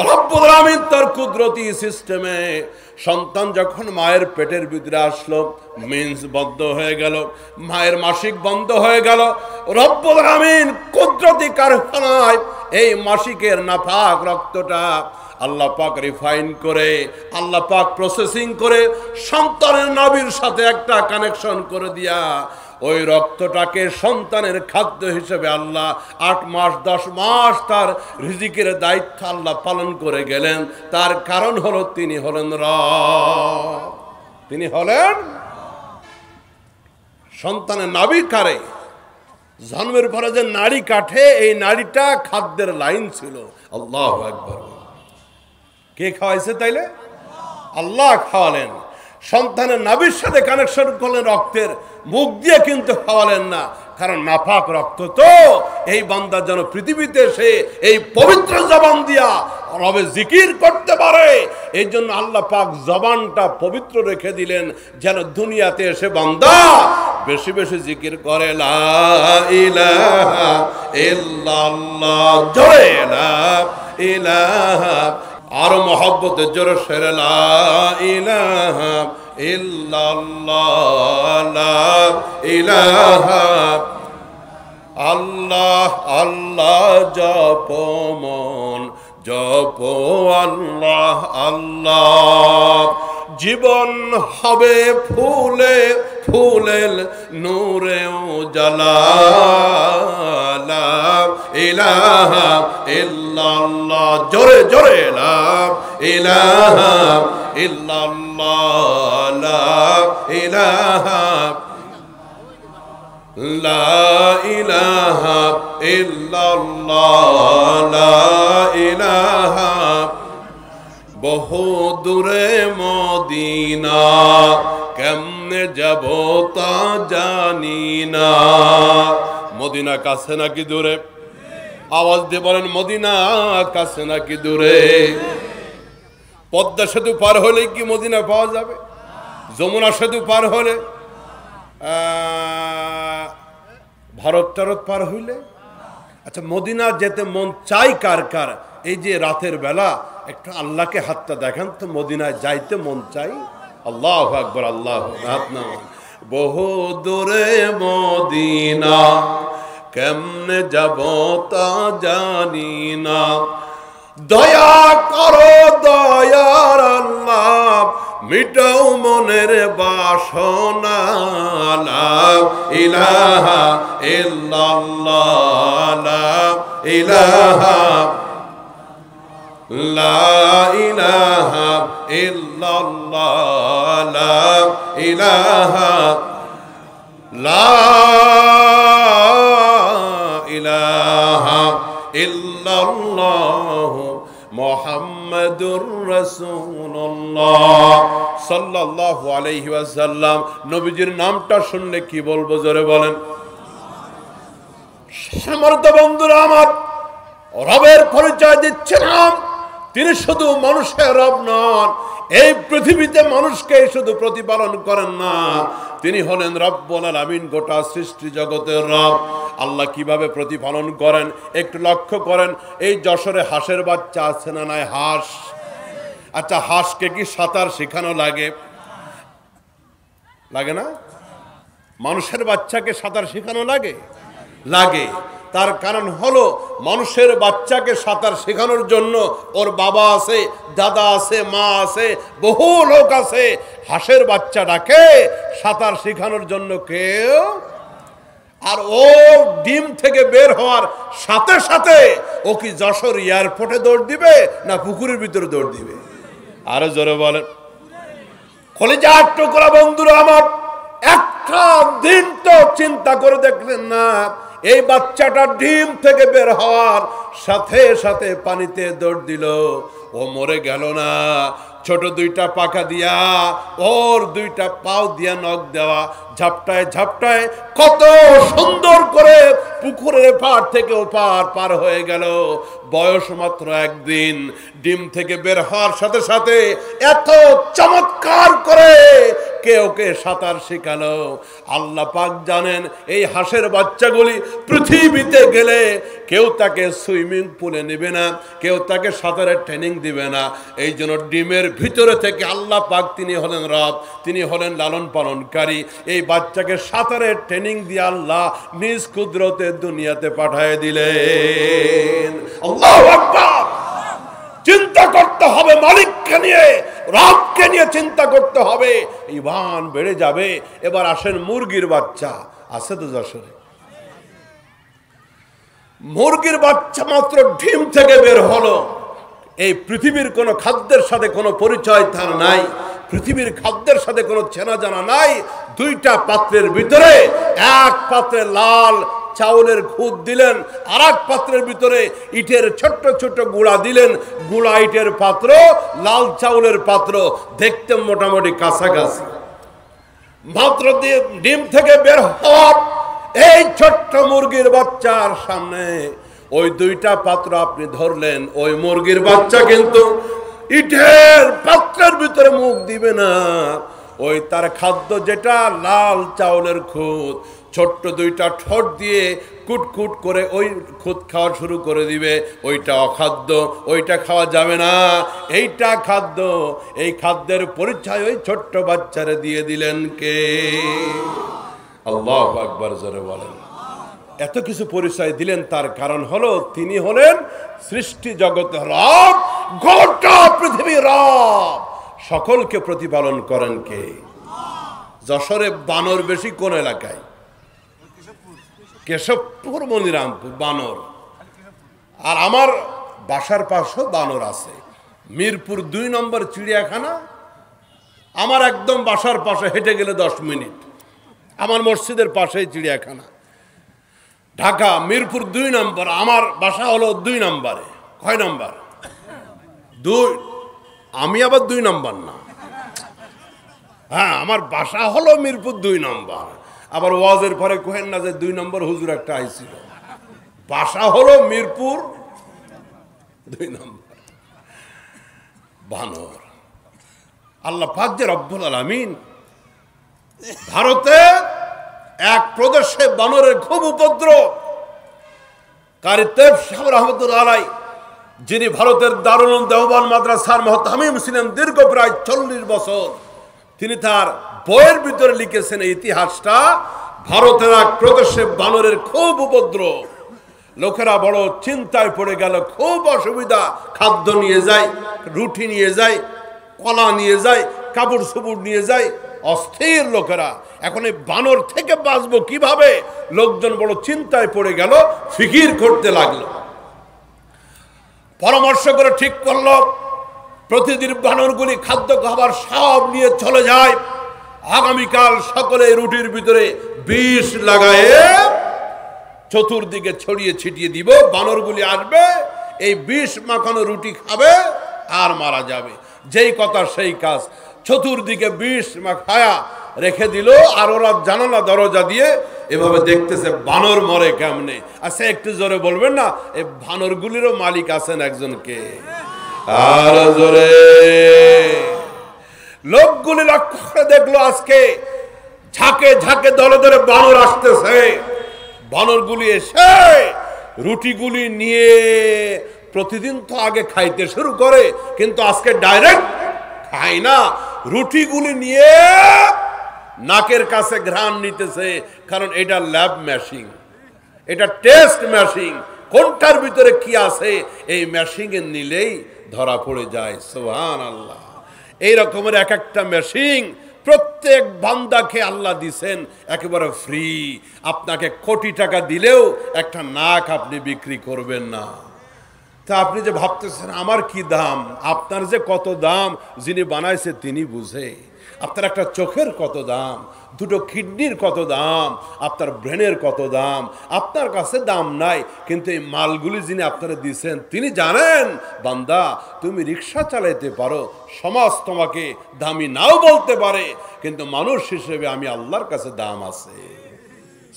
A: রব্বুল আলামিন তার কুদরতি সিস্টেমে সন্তান যখন মায়ের পেটের ভিতরে আসলো, মেন্স বন্ধ হয়ে গেল, মায়ের মাসিক বন্ধ হয়ে গেল। রব্বুল আলামিন কুদরতি কারখানায় এই মাসিকের নাপাক রক্তটা আল্লাহ পাক রিফাইন করে, আল্লাহ পাক প্রসেসিং করে সন্তানের নাভির সাথে একটা কানেকশন করে দিয়া ওই রক্তটাকে সন্তানের খাদ্য হিসেবে আল্লাহ 8 মাস 10 মাস তার রিজিকের দায়িত্ব আল্লাহ পালন করে গেলেন। তার কারণ হলো তিনি হলেন রব। তিনি হলেন সন্তানের নাভি কারে জন্মের পরে যে নাড়ি কাটে, এই নাড়িটা খাদ্যের লাইন ছিল। আল্লাহু আকবার। কে খাওয়াইছে তাইলে? আল্লাহ খাওয়ালেন। সন্তানের নাভির সাথে কানেকশন করলেন রক্তের, মুখ দিয়ে কিন্তু খাওয়ালেন না, কারণ নাপাক রক্ত তো। এই বান্দা যেন পৃথিবীতে এসে এই পবিত্র জবান দিয়া রবে জিকির করতে পারে, এই জন্য আল্লাহ পাক জবানটা পবিত্র রেখে দিলেন, যেন দুনিয়াতে এসে বান্দা বেশি বেশি জিকির করে লা ইলাহা ইল্লাল্লাহ, জোরে লা ইলাহা, আর মহব্বতের জোরে সেরে লা ইলাহা ইল্লাল্লাহ, লা ইলাহা আল্লাহ আল্লাহ জপ মন জপ আল্লাহ আল্লাহ, জীবন হবে ফুলে ফুলেল নূরে উজালা, লা ইলাহা ইল্লাল্লাহ, জোরে জোরে লা ইলাহা ইল্লাল্লাহ, লা ইলাহা লা ইলাহা ইল্লাল্লাহ, লা ইলাহা। বহু দূরে মদিনা কেমনে যাব তা জানি না। মদিনা কাছে নাকি দূরে? আওয়াজ দিয়ে বলেন, মদিনা কাছে নাকি দূরে? পদ্মা সেতু পার হলে কি মদিনা পাওয়া যাবে? যমুনা সেতু পার হলে, ভারত টারত পার হইলে? আচ্ছা, মদিনা যেতে মন চাই কার কার? এই যে রাতের বেলা একটু আল্লাহকে হাতটা দেখান তো, মদিনায় যাইতে মন চাই। আল্লাহু আকবার, আল্লাহু আকবার। বহু দূরে মদিনা কেমনে যাব তা জানি না, দয়া করো দয়ার আল্লাহ মিটাও মনের বাসনা, লা ইলাহা ইল্লাল্লাহ, লা ইলাহা লা ইলাহা ইল্লাল্লাহ, লা ইলাহা লা ইলাহা ইল্লাল্লাহ মুহাম্মাদুর রাসূলুল্লাহ সাল্লাল্লাহু আলাইহি ওয়াসাল্লাম। নবীজির নামটা শুনলে কি বলবো, জোরে বলেন। সমর্থ বন্ধুরা আমার, রবের পরিচয় দিচ্ছিলাম, তিনি শুধু মানুষের রব নন, এই পৃথিবীতে মানুষকে শুধু প্রতিপালন করেন না, তিনি হলেন রব্বুল আলামিন, গোটা সৃষ্টি জগতের রব। আল্লাহ কিভাবে প্রতিপালন করেন একটু লক্ষ্য করেন। এই যশোরে হাঁসের বাচ্চা আছে না নাই? হাঁস। আচ্ছা, হাঁসকে কি সাঁতার শেখানো লাগে? লাগে না? মানুষের বাচ্চাকে সাঁতার শেখানো লাগে? লাগে। তার কারণ হলো, মানুষের বাচ্চাকে সাঁতার শেখানোর জন্য ওর বাবা আছে, দাদা আছে, মা আছে, বহু লোক আছে। হাঁসের বাচ্চাটাকে সাঁতার শেখানোর জন্য কেউ, আর ও ডিম থেকে বের হওয়ার সাথে সাথে ও কি যশোর এয়ারপোর্টে দৌড় দিবে না পুকুরের ভিতরে দৌড় দিবে? আরো জোরে বলেন। কলিজার টুকরা বন্ধুরা আমার, একটা দিন তো চিন্তা করে দেখলেন না, এই বাচ্চাটা ডিম থেকে বের হওয়ার সাথে সাথে পানিতে দৌড় দিল, ও মরে গেল না। ছোট দুইটা পাখা দিয়া, ওর দুইটা পাও দিয়া নখ দেওয়া, ঝাপটায় ঝাপটায় কত সুন্দর করে পুকুরের পার থেকে ওপার পার হয়ে গেল। বয়স মাত্র একদিন। ডিম থেকে বের হওয়ার সাথে সাথে এত চমৎকার করে কে ওকে সাঁতার শেখালো। আল্লাহ পাক জানেন, এই হাঁসের বাচ্চাগুলি পৃথিবীতে গেলে কেউ তাকে সুইমিং পুলে নেবে না, কেউ তাকে সাঁতারের ট্রেনিং দিবে না। এই জন্য ডিমের ভিতরে থেকে আল্লাহ পাক, তিনি হলেন রব, তিনি হলেন লালন পালনকারী। এই বাচ্চাকে সাঁতারের ট্রেনিং দিয়ে আল্লাহ নিজ কুদরতে দুনিয়াতে পাঠিয়ে দিলেন। আল্লাহু আকবার। চিন্তা করতে হবে মালিককে নিয়ে, রবকে নিয়ে চিন্তা করতে হবে, ঈমান বেড়ে যাবে। এবার আসেন মুরগির বাচ্চা আছে তো যশোরে। মুরগির বাচ্চা মাত্র ডিম থেকে বের হলো, এই পৃথিবীর কোনো খাদ্যের সাথে কোনো পরিচয় তার নাই, পৃথিবীর খাদ্যের সাথে কোনো চেনা জানা নাই। দুইটা পাত্রের ভিতরে এক পাত্রে লাল চাউলের খুদ দিলেন, আর এক পাত্রের ভিতরে ইটের ছোট্ট ছোট্ট গুঁড়া দিলেন, গুঁড়া ইটের পাত্র, লাল চাউলের পাত্র, দেখতে মোটামুটি কাছাকাছি। মাত্র ডিম থেকে বের হওয়া এই ছোট্ট মুরগির বাচ্চার সামনে ওই দুইটা পাত্র আপনি ধরলেন, ওই মুরগির বাচ্চা কিন্তু ইটের পাত্রের ভিতরে মুখ দিবে না। ওই তার খাদ্য যেটা লাল চাউলের খুদ, ছোট্ট দুইটা ঠোঁট দিয়ে কুটকুট করে ওই খুদ খাওয়া শুরু করে দিবে। ওইটা অখাদ্য, ওইটা খাওয়া যাবে না, এইটা খাদ্য। এই খাদ্যের পরিচয় ওই ছোট্ট বাচ্চারে দিয়ে দিলেন কে? আল্লাহু আকবার, জোরে বলেন। এত কিছু পরিচয় দিলেন, তার কারণ হলো তিনি হলেন সৃষ্টি জগতের রব, গোটা পৃথিবীর রব। সকলকে প্রতিপালন করেন কে? যশোরে বানর বেশি কোন এলাকায়? কেশবপুর, মনিরামপুর বানর। আর আমার বাসার পাশেও বানর আছে। মিরপুর 2 নম্বর চিড়িয়াখানা আমার একদম বাসার পাশে, হেঁটে গেলে 10 মিনিট। আমার মসজিদের পাশেই চিড়িয়াখানা। ঢাকা মিরপুর 2 নম্বর, আমার বাসা হলো 2 নম্বরে। কয় নম্বর? 2। আমি আবার 2 নম্বর না, হ্যাঁ, আমার বাসা হলো মিরপুর 2 নম্বর। আবার ওয়াজের পরে কহেন না যে 2 নম্বর হুজুর একটা আইছিল। বাসা হলো মিরপুর 2 নম্বর। বানর, আল্লাহ পাক যে রব্বুল আলামিন, ভারতে এক প্রদেশে বানরের খুব উপদ্রব। কারি তৈয়ব সাহেব রাহমাতুল্লাহ আলাইহি, যিনি ভারতের দারুল উলুম দেওবন্দ মাদ্রাসার মুহতামিম ছিলেন দীর্ঘ প্রায় 40 বছর, তিনি তার বইয়ের ভিতরে লিখেছেন এই ইতিহাসটা। ভারতের এক প্রদেশে বানরের খুব উপদ্রব। লোকেরা বড় চিন্তায় পড়ে গেল, খুব অসুবিধা। খাদ্য নিয়ে যায়, রুটি নিয়ে যায়, কলা নিয়ে যায়, কাপড় চোপড় নিয়ে যায়, অস্থির লোকেরা। এখন এই বানর থেকে বাঁচবো কিভাবে? লোকজন বড় চিন্তায় পড়ে গেল, ফিকির করতে লাগলো। পরামর্শ করে ঠিক করলো, প্রতিদিন বানরগুলি খাদ্য খাবার সব নিয়ে চলে যায়। আগামীকাল সকলে রুটির ভিতরে বিষ লাগায়ে চতুর্দিকে ছড়িয়ে ছিটিয়ে দিব। বানরগুলি আসবে, এই বিষ মাখানো রুটি খাবে আর মারা যাবে। যেই কথা সেই কাজ, চতুর্দিকে বিষ মাখায়া রেখে দিল। আর ওরা জানালা দরজা দিয়ে এভাবে দেখতেছে বানর মরে কেমনে। আচ্ছা, একটু জোরে বলবেন না, এই বানরগুলিরও মালিক আছেন একজনকে? আর জোরে। লোকগুলি লক্ষ্য করে দেখলো, আজকে ঝাঁকে ঝাঁকে দলে দলে বানর আসতেছে। বানরগুলি এসে রুটিগুলি নিয়ে প্রতিদিন তো আগে খাইতে শুরু করে, কিন্তু আজকে ডাইরেক্ট খায় না, রুটিগুলি নিয়ে নাকের কাছে ঘ্রাণ নিতেছে। কারণ এটা ল্যাব মেশিন, এটা টেস্ট মেশিন। কোনটার ভিতরে কি আছে এই মেশিনে নিলেই ধরা পড়ে যায়। সুবহানাল্লাহ। এই রকমের এক একটা মেশিন প্রত্যেক বান্দাকে আল্লাহ দিছেন একেবারে ফ্রি। আপনাকে কোটি টাকা দিলেও একটা নাক আপনি বিক্রি করবেন না। তা আপনি যে ভাবতেছেন আমার কি দাম, আপনার যে কত দাম যিনি বানাইছে তিনি বুঝে। আপনার একটা চোখের কত দাম, দুটো কিডনির কত দাম, আপনার ব্রেনের কত দাম, আপনার কাছে দাম নাই, কিন্তু এই মালগুলি যিনি আপনারা দিয়েছেন তিনি জানেন। বান্দা, তুমি রিক্সা চালাইতে পারো, সমাজ তোমাকে দামি নাও বলতে পারে, কিন্তু মানুষ হিসেবে আমি আল্লাহর কাছে দাম আছে।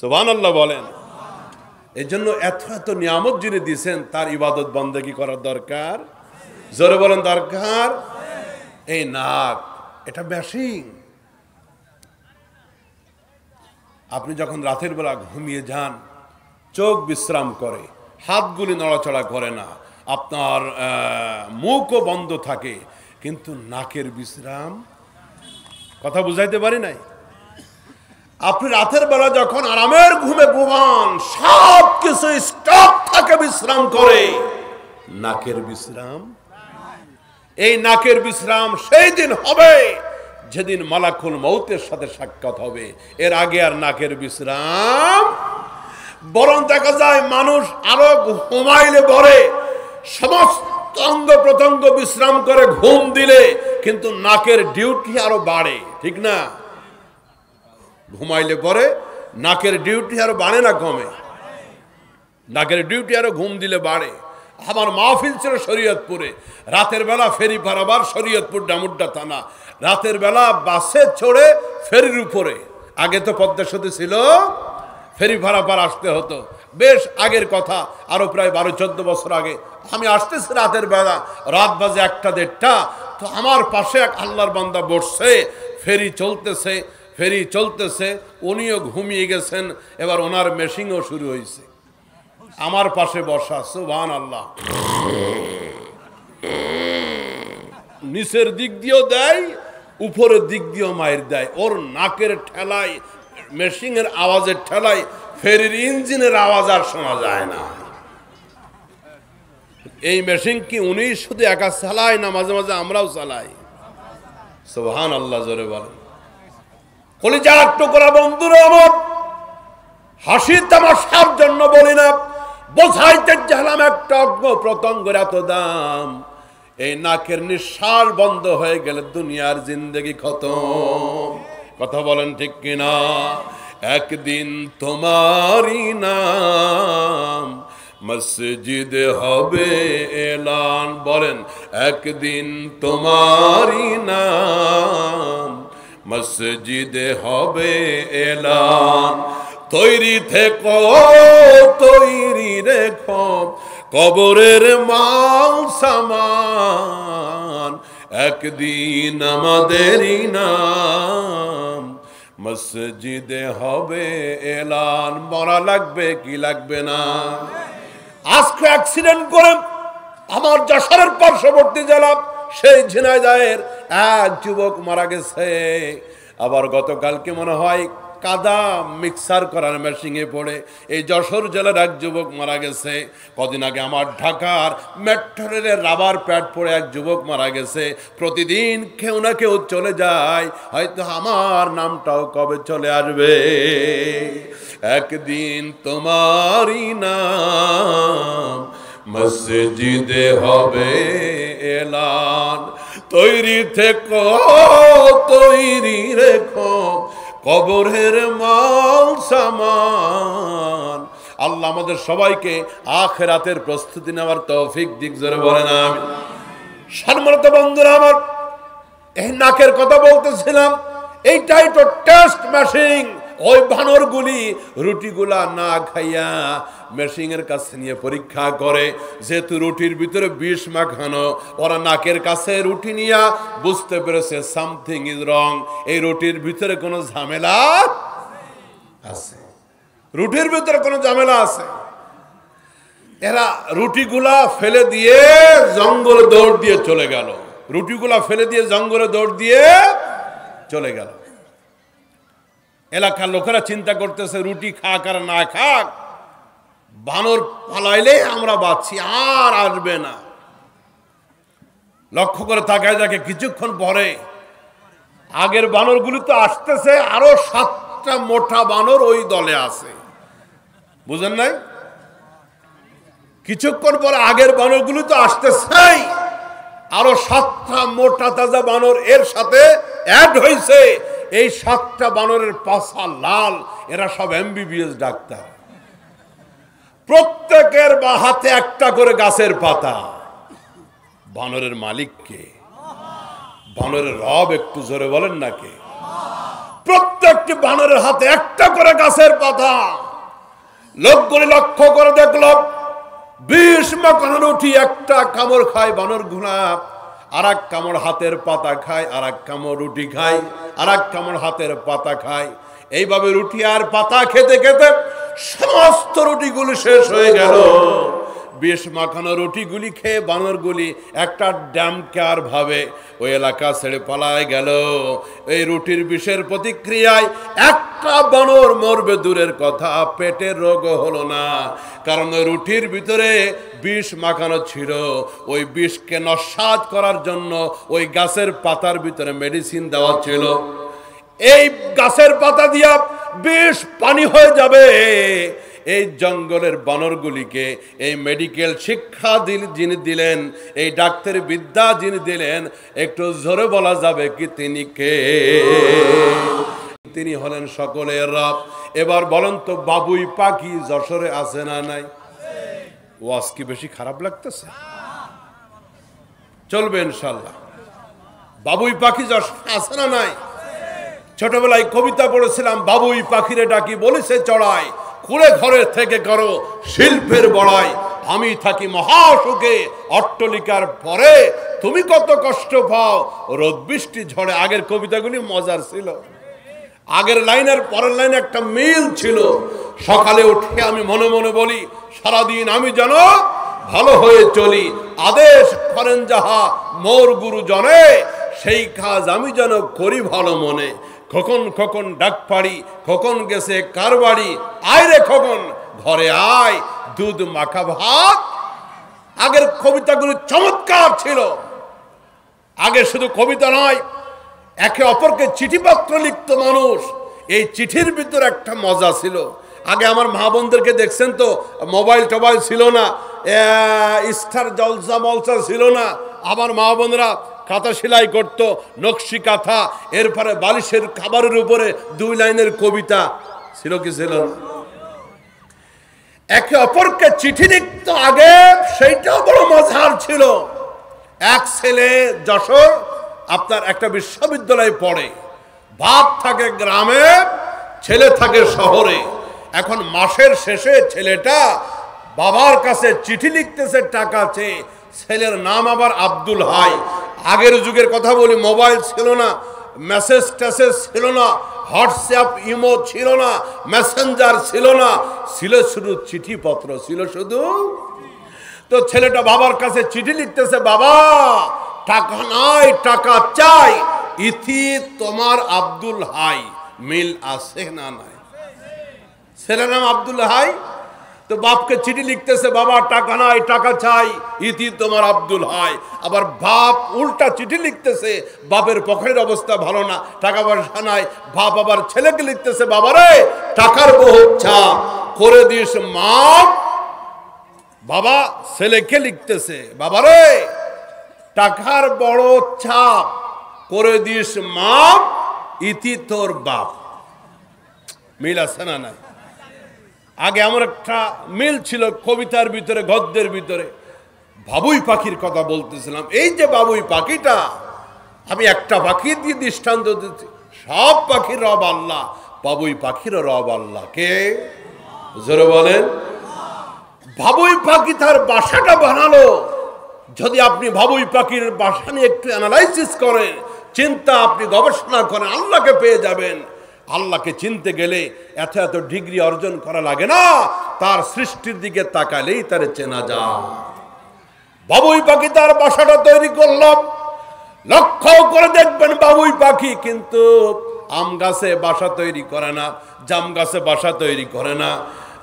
A: সুবহানাল্লাহ বলেন। এই জন্য এত এত নিয়ামত যিনি দিয়েছেন তার ইবাদত বন্দেগী করার দরকার। জোরে বলেন দরকার। এই নাক, এটা মেশিন। আপনি যখন রাতের বেলা ঘুমিয়ে যান, চোখ বিশ্রাম করে, হাতগুলি নড়াচড়া করে না, আপনার মুখও বন্ধ থাকে, কিন্তু নাকের বিশ্রাম। কথা বুঝাইতে পারি নাই? আপনি রাতের বেলা যখন আরামের ঘুমে ঘুমান, সব কিছু স্টপ থাকে, বিশ্রাম করে, নাকের বিশ্রাম। এই নাকের বিশ্রাম সেই দিন হবে যেদিন মালাকুল মউতের সাথে সাক্ষাৎ হবে। এর আগে আর নাকের বিশ্রাম। বরং দেখা যায় মানুষ আরো ঘুমাইলে পরে সমস্ত অঙ্গ প্রত্যঙ্গ বিশ্রাম করে ঘুম দিলে কিন্তু নাকের ডিউটি আরো বাড়ে, ঠিক না? ঘুমাইলে পরে নাকের ডিউটি আরো বাড়ে না কমে? নাকের ডিউটি আরো ঘুম দিলে বাড়ে। আমার মাহফিল ছিল শরীয়তপুরে, রাতের বেলা ফেরি পারাবার, শরীয়তপুর ডামুড্ডা থানা। রাতের বেলা বাসে চড়ে ফেরির উপরে, আগে তো পদ্মা সেতু ছিল, ফেরি পারাপার আসতে হতো, বেশ আগের কথা, আরো প্রায় 12-14 বছর আগে। আমি আসতেছি রাতের বেলা, রাত বাজে 1টা-1:30, তো আমার পাশে এক আল্লাহর বান্দা বসছে, ফেরি চলতেছে, উনিও ঘুমিয়ে গেছেন। এবার ওনার মেশিনও শুরু হয়েছে, আমার পাশে বসা। সুবহানাল্লাহ। নিচের দিক দিয়েও দেয়, উপরের দিক দিয়েও মায়ের দেয়। ওর নাকের ঠেলায়, মেশিনের আওয়াজের ঠেলায় ফেরির ইঞ্জিনের আওয়াজ আর শোনা যায় না। এই মেশিন কি উনি শুধু একা চালায় না মাঝে মাঝে আমরাও চালাই? সুবহানাল্লাহ, জোরে বলেন। কলিজার টুকরা বন্ধুরা আমার, হাসি তামাশার জন্য বলি না, বোঝাইতে চাইলাম একটা অঙ্গ প্রত্যঙ্গের এত দাম। এই নাকের নিঃশ্বাস বন্ধ হয়ে গেলে দুনিয়ার জিন্দেগি খতম। কথা বলেন ঠিক কিনা? একদিন তোমারই নাম মসজিদে হবে এলান। বলেন, একদিন তোমারই নাম মসজিদে হবে এলান। তৈরি থেকো, তৈরি রেখো কবরের মাল সামান। একদিন আমাদেরই নাম মসজিদে হবে এলান। মরা লাগবে কি লাগবে না? আজকে অ্যাক্সিডেন্ট করে আমার যশোরের পার্শ্ববর্তী জেলা সেই ঝিনাইদহের এক যুবক মারা গেছে। আবার গতকালকে মনে হয় কাদা মিক্সার করার মেশিনে পড়ে এই যশোর জেলার এক যুবক মারা গেছে। কদিন আগে আমার ঢাকার মেট্রো রেলের রাবার প্যাড পড়ে এক যুবক মারা গেছে। প্রতিদিন কেউ না কেউ চলে যায়, হয়তো আমার নামটাও কবে চলে আসবে। একদিন তোমারই নাম মসজিদে হবে এলান। তৈরি থেকো, তৈরি রেখো কবরের মাল সামান। আল্লাহ আমাদের সবাইকে আখিরাতের প্রস্তুতি নেওয়ার তৌফিক দিক, জোরে বলেন আমিন। সম্মানিত বন্ধুরা আমার, এই নাকের কথা বলতেছিলাম, এইটাই তো টেস্ট মেশিন। ওই বানরগুলি রুটিগুলা না খাইয়া মেশিনের কাছে নিয়ে পরীক্ষা করে, যেহেতু রুটির ভিতরে বিষ মাখানো, ওরা নাকের কাছে রুটি নিয়ে বুঝতে পেরেছে সামথিং ইজ রং। এই রুটির ভিতরে কোনো ঝামেলা আছে, রুটির ভিতরে কোনো ঝামেলা আছে। এরা রুটিগুলা ফেলে দিয়ে জঙ্গলে দৌড় দিয়ে চলে গেল, রুটিগুলা ফেলে দিয়ে জঙ্গলে দৌড় দিয়ে চলে গেল। এলাকার লোকেরা চিন্তা করতেছে রুটি খাক আর না খাক, বানর পালাইলে আমরা বাঁচছি, আর আসবে না। লক্ষ্য করে তাকায় দেখে কিছুক্ষণ পরে আগের বানরগুলি তো আসতেছে, আরো 7টা মোটা বানর ওই দলে আছে। বুঝেন নাই? কিছুক্ষণ পরে আগের বানরগুলি তো আসতেছে, আরো 7টা মোটা তাজা বানর এর সাথে অ্যাড হয়েছে। এই 7টা বানরের পাছা লাল, এরা সব MBBS ডাক্তার। প্রত্যেকের হাতে একটা করে গাছের পাতা। বানরের মালিক কে? বানরের রব একটু জোরে বলেন না কে? প্রত্যেকটি বানরের হাতে একটা করে গাছের পাতা। লোকগুলি লক্ষ্য করে দেখল, 20 মাখানো রুটি একটা কামড় খায় বানর গুলা, আর এক কামড় হাতের পাতা খায়, আর এক কামড় রুটি খায়, আর এক কামড় হাতের পাতা খায়। এইভাবে রুটি আর পাতা খেতে খেতে সমস্ত রুটিগুলি শেষ হয়ে গেল। 20 মাখানো রুটিগুলি খেয়ে বানরগুলি একটা ড্যামকার ভাবে ওই এলাকা ছেড়ে পালায় গেল। এই রুটির বিষের প্রতিক্রিয়ায় একটা বানর মরবে দূরের কথা, পেটের রোগও হলো না, কারণ ওই রুটির ভিতরে বিষ মাখানো ছিল। ওই বিষকে নস্যাৎ করার জন্য ওই গাছের পাতার ভিতরে মেডিসিন দেওয়া ছিল। এই গাছের পাতা দিয়া বিষ পানি হয়ে যাবে, এই জঙ্গলের বানরগুলিকে এই মেডিকেল শিক্ষা যিনি দিলেন, এই ডাক্তারি বিদ্যা যিনি দিলেন, একটু জোরে বলা যাবে কি তিনি কে? তিনি হলেন সকলের রব। এবার বলেন তো, বাবুই পাখি যশোরে আছে না নাই? ওয়াজ কি বেশি খারাপ লাগতেছে? চলবে ইনশাল্লাহ। বাবুই পাখি যশোরে আছে না নাই? ছোটবেলায় কবিতা পড়েছিলাম, বাবুই পাখিরে ডাকি বলেছে চড়াই, কুড়ে ঘরের থেকে করো শিল্পের বড়াই, আমি থাকি মহাসুখে অট্টলিকার পরে, তুমি কত কষ্ট পাও রোদ বৃষ্টি ঝড়ে। আগের কবিতাগুলি মজার ছিল, আগের লাইনের পরের লাইনে একটা মিল ছিল। সকালে উঠে আমি মনে মনে বলি, সারাদিন আমি যেন ভালো হয়ে চলি, আদেশ করেন যাহা মোর গুরুজনে, সেই কাজ আমি যেন করি ভালো মনে। খোকন খোকন ডাক পাড়ি, খোকন গেছে কার বাড়ি, আয় রে খোকন ঘরে আয়, দুধ মাখা ভাত। আগের কবিতাগুলো চমৎকার ছিল। আগে শুধু কবিতা নয়, একে অপরকে চিঠিপত্র লিখত মানুষ। এই চিঠির ভিতরে একটা মজা ছিল। আগে আমার মা বোনদেরকে দেখছেন তো, মোবাইল টোবাইল ছিল না, স্টার জলসা মলসা ছিল না। আমার মা বোনরা কাঁথা সেলাই করত, নকশি কাঁথা, এরপরে বালিশের খাবারের উপরে 2 লাইনের কবিতা ছিল কি ছিল না? একে অপরকে চিঠি লিখত আগে, সেইটাও বড় মজার ছিল। এক ছেলে যশোর আপনার একটা বিশ্ববিদ্যালয়ে পড়ে, বাপ থাকে গ্রামে, ছেলে থাকে শহরে। এখন মাসের শেষে ছেলেটা বাবার কাছে চিঠি লিখতেছে টাকা চেয়ে। ছেলের নাম আবার আব্দুল হাই। আগের যুগের কথা বলি, মোবাইল ছিল না, মেসেজ টেসেজ ছিল না, হোয়াটসঅ্যাপ ইমো ছিল না, মেসেঞ্জার ছিল না, ছিল শুধু চিঠিপত্র, ছিল শুধু। তো ছেলেটা বাবার কাছে চিঠি লিখতেছে, বাবা টাকা নাই, টাকা চাই, ইতি তোমার আব্দুল হাই। মিল আছে না নাই? ছেলের নাম আব্দুল হাই, তো বাপকে চিঠি লিখতেছে, বাবা টাকা নাই, টাকা চাই, ইতি তোমার আব্দুল হাই। আবার বাপ উল্টা চিঠি লিখতেছে, বাপের পকেটের অবস্থা ভালো না, টাকা পয়সা নাই। বাপ আবার ছেলেকে লিখতেছে, বাবারে টাকার বহু চাপ, করে দিস মাপ। বাবা ছেলেকে লিখতেছে, বাবারে টাকার বড় চাপ, করে দিস মাপ, ইতি তোর বাপ। মিল আছে না নাই? আগে আমার একটা মিল ছিল কবিতার ভিতরে, গদ্যের ভিতরে। বাবুই পাখির কথা বলতেছিলাম। এই যে বাবুই পাখিটা, আমি একটা পাখি দিয়ে দৃষ্টান্ত দিচ্ছি। সব পাখির রব আল্লাহ, বাবুই পাখিরও রব আল্লাহ। কে? জোরে বলেন। বাবুই পাখি তার বাসাটা বানালো। যদি আপনি বাবুই পাখির বাসা নিয়ে একটু অ্যানালাইসিস করেন, চিন্তা, আপনি গবেষণা করেন, আল্লাহকে পেয়ে যাবেন। আল্লাহকে চিনতে গেলে এত এত ডিগ্রি অর্জন করা লাগে না, তার সৃষ্টির দিকে তাকালেই তার চেনা যায়। বাবুই পাখি তার বাসাটা তৈরি করলাম। লক্ষ্য করে দেখবেন, বাবুই পাখি কিন্তু আম গাছে বাসা তৈরি করে না, জাম গাছে বাসা তৈরি করে না।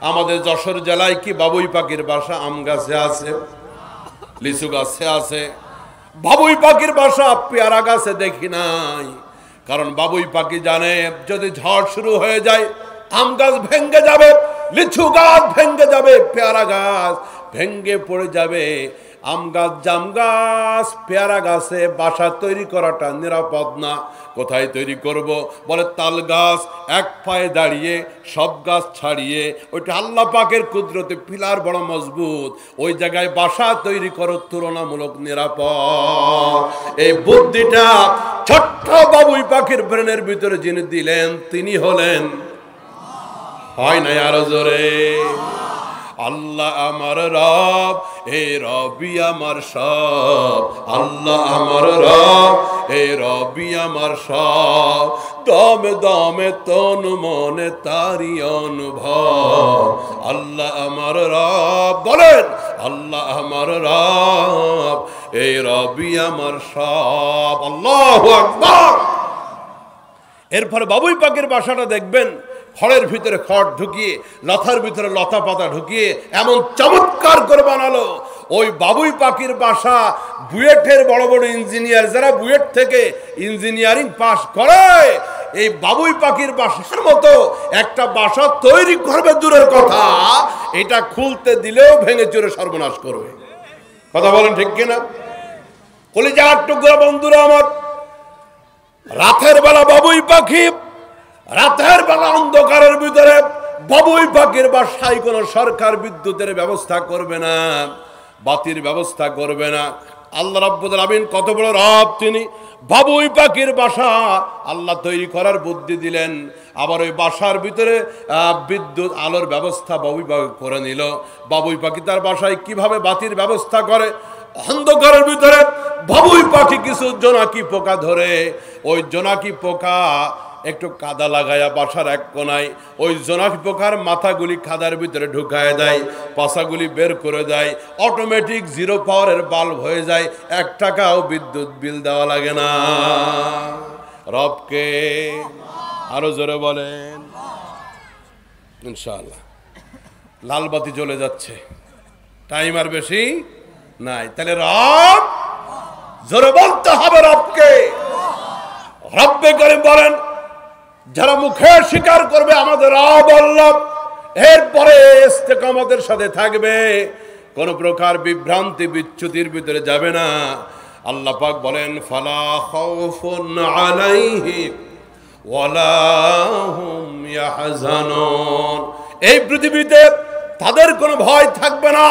A: আমাদের যশোর জেলায় কি বাবুই পাখির বাসা আম গাছে আছে, লিচু গাছে আছে? বাবুই পাখির বাসা পেয়ারা গাছে দেখি নাই। কারণ বাবুই পাখি জানে, যদি ঝড় শুরু হয়ে যায় আম গাছ ভেঙে যাবে, লিচু গাছ ভেঙে যাবে, পেয়ারা গাছ ভেঙে পড়ে যাবে। আম গাছ, জাম গাছ, পেয়ারা গাছে বাসা তৈরি করাটা নিরাপদ না। কোথায় তৈরি করব? বলে তাল গাছ এক পায়ে দাঁড়িয়ে, সব গাছ ছাড়িয়ে, ওইটা আল্লাহ পাকের কুদরতে পিলার বড় মজবুত, ওই জায়গায় বাসা তৈরি করো তুলনামূলক নিরাপদ। এই বুদ্ধিটা ছোট্ট বাবুই পাখির ব্রেনের ভিতরে যিনি দিলেন, তিনি হলেন, হয় না আরো জোরে, আল্লাহ আমার রব, এ রবি আমার সব। আল্লাহ আমার রব, এ রবি আমার সব। দমে দমে তন মনে তারি অনুভব। আল্লাহ আমার রব, বলেন আল্লাহ আমার রব, এ রবি আমার সব। আল্লাহু আকবার। এরপরে বাবুই পাখির বাসাটা দেখবেন, খড়ের ভিতরে খড় ঢুকিয়ে, লতার ভিতরে লতা পাতা ঢুকিয়ে এমন চমৎকার করে বানালো। ওই বাবুই পাখির বাসা বুয়েটের বড় বড় ইঞ্জিনিয়ার, যারা বুয়েট থেকে ইঞ্জিনিয়ারিং পাস করে, এই বাবুই পাখির বাসার মতো একটা বাসা তৈরি করবে দূরের কথা, এটা খুলতে দিলেও ভেঙে চুরে সর্বনাশ করবে। কথা বলেন ঠিক কিনা? কলিজার টুকরা বন্ধুরা আমার, রাতের বেলা বাবুই পাখি, রাতের বেলা অন্ধকারের ভিতরে বাবুই পাখির বাসায় কোনো সরকার বিদ্যুতের ব্যবস্থা করবে না, বাতির ব্যবস্থা করবে না। আল্লাহ রাব্বুল আলামিন কত বড় রব, তিনি বাবুই পাখির বাসা আল্লাহ তৈরি করার বুদ্ধি দিলেন। আবার ওই বাসার ভিতরে বিদ্যুৎ আলোর ব্যবস্থা বাবুই পাখি করে নিল। বাবুই পাখি তার বাসায় কিভাবে বাতির ব্যবস্থা করে? অন্ধকারের ভিতরে বাবুই পাখি কিছু জোনাকি পোকা ধরে, ওই জোনাকি পোকা একটু কাদা লাগায়া বাসার এক কোনায় ওই জোনাকি পোকার মাথাগুলি খাদার ভিতরে ঢুকায় দেয়, পাশাগুলি বের করে দেয়, অটোমেটিক 0 পাওয়ারের বাল্ব হয়ে যায়, 1 টাকাও বিদ্যুৎ বিল দেওয়া লাগে না। রবকে আরো জোরে বলেন ইনশাআল্লাহ। লাল বাতি জ্বলে যাচ্ছে, টাইম আর বেশি নাই, তাহলে রব জোরে বলতে হবে রবকে। রব্বে করিম বলেন, যারা মুখে স্বীকার করবে আমাদের রব আল্লাহ, এরপরে ইস্তেকামতের সাথে থাকবে, কোন প্রকার বিভ্রান্তি বিচ্যুতির ভিতরে যাবে না। আল্লাহ পাক বলেন, ফালা খাউফুন আলাইহিম ওয়ালা হুম ইয়াহজানুন। এই পৃথিবীতে তাদের কোনো ভয় থাকবে না,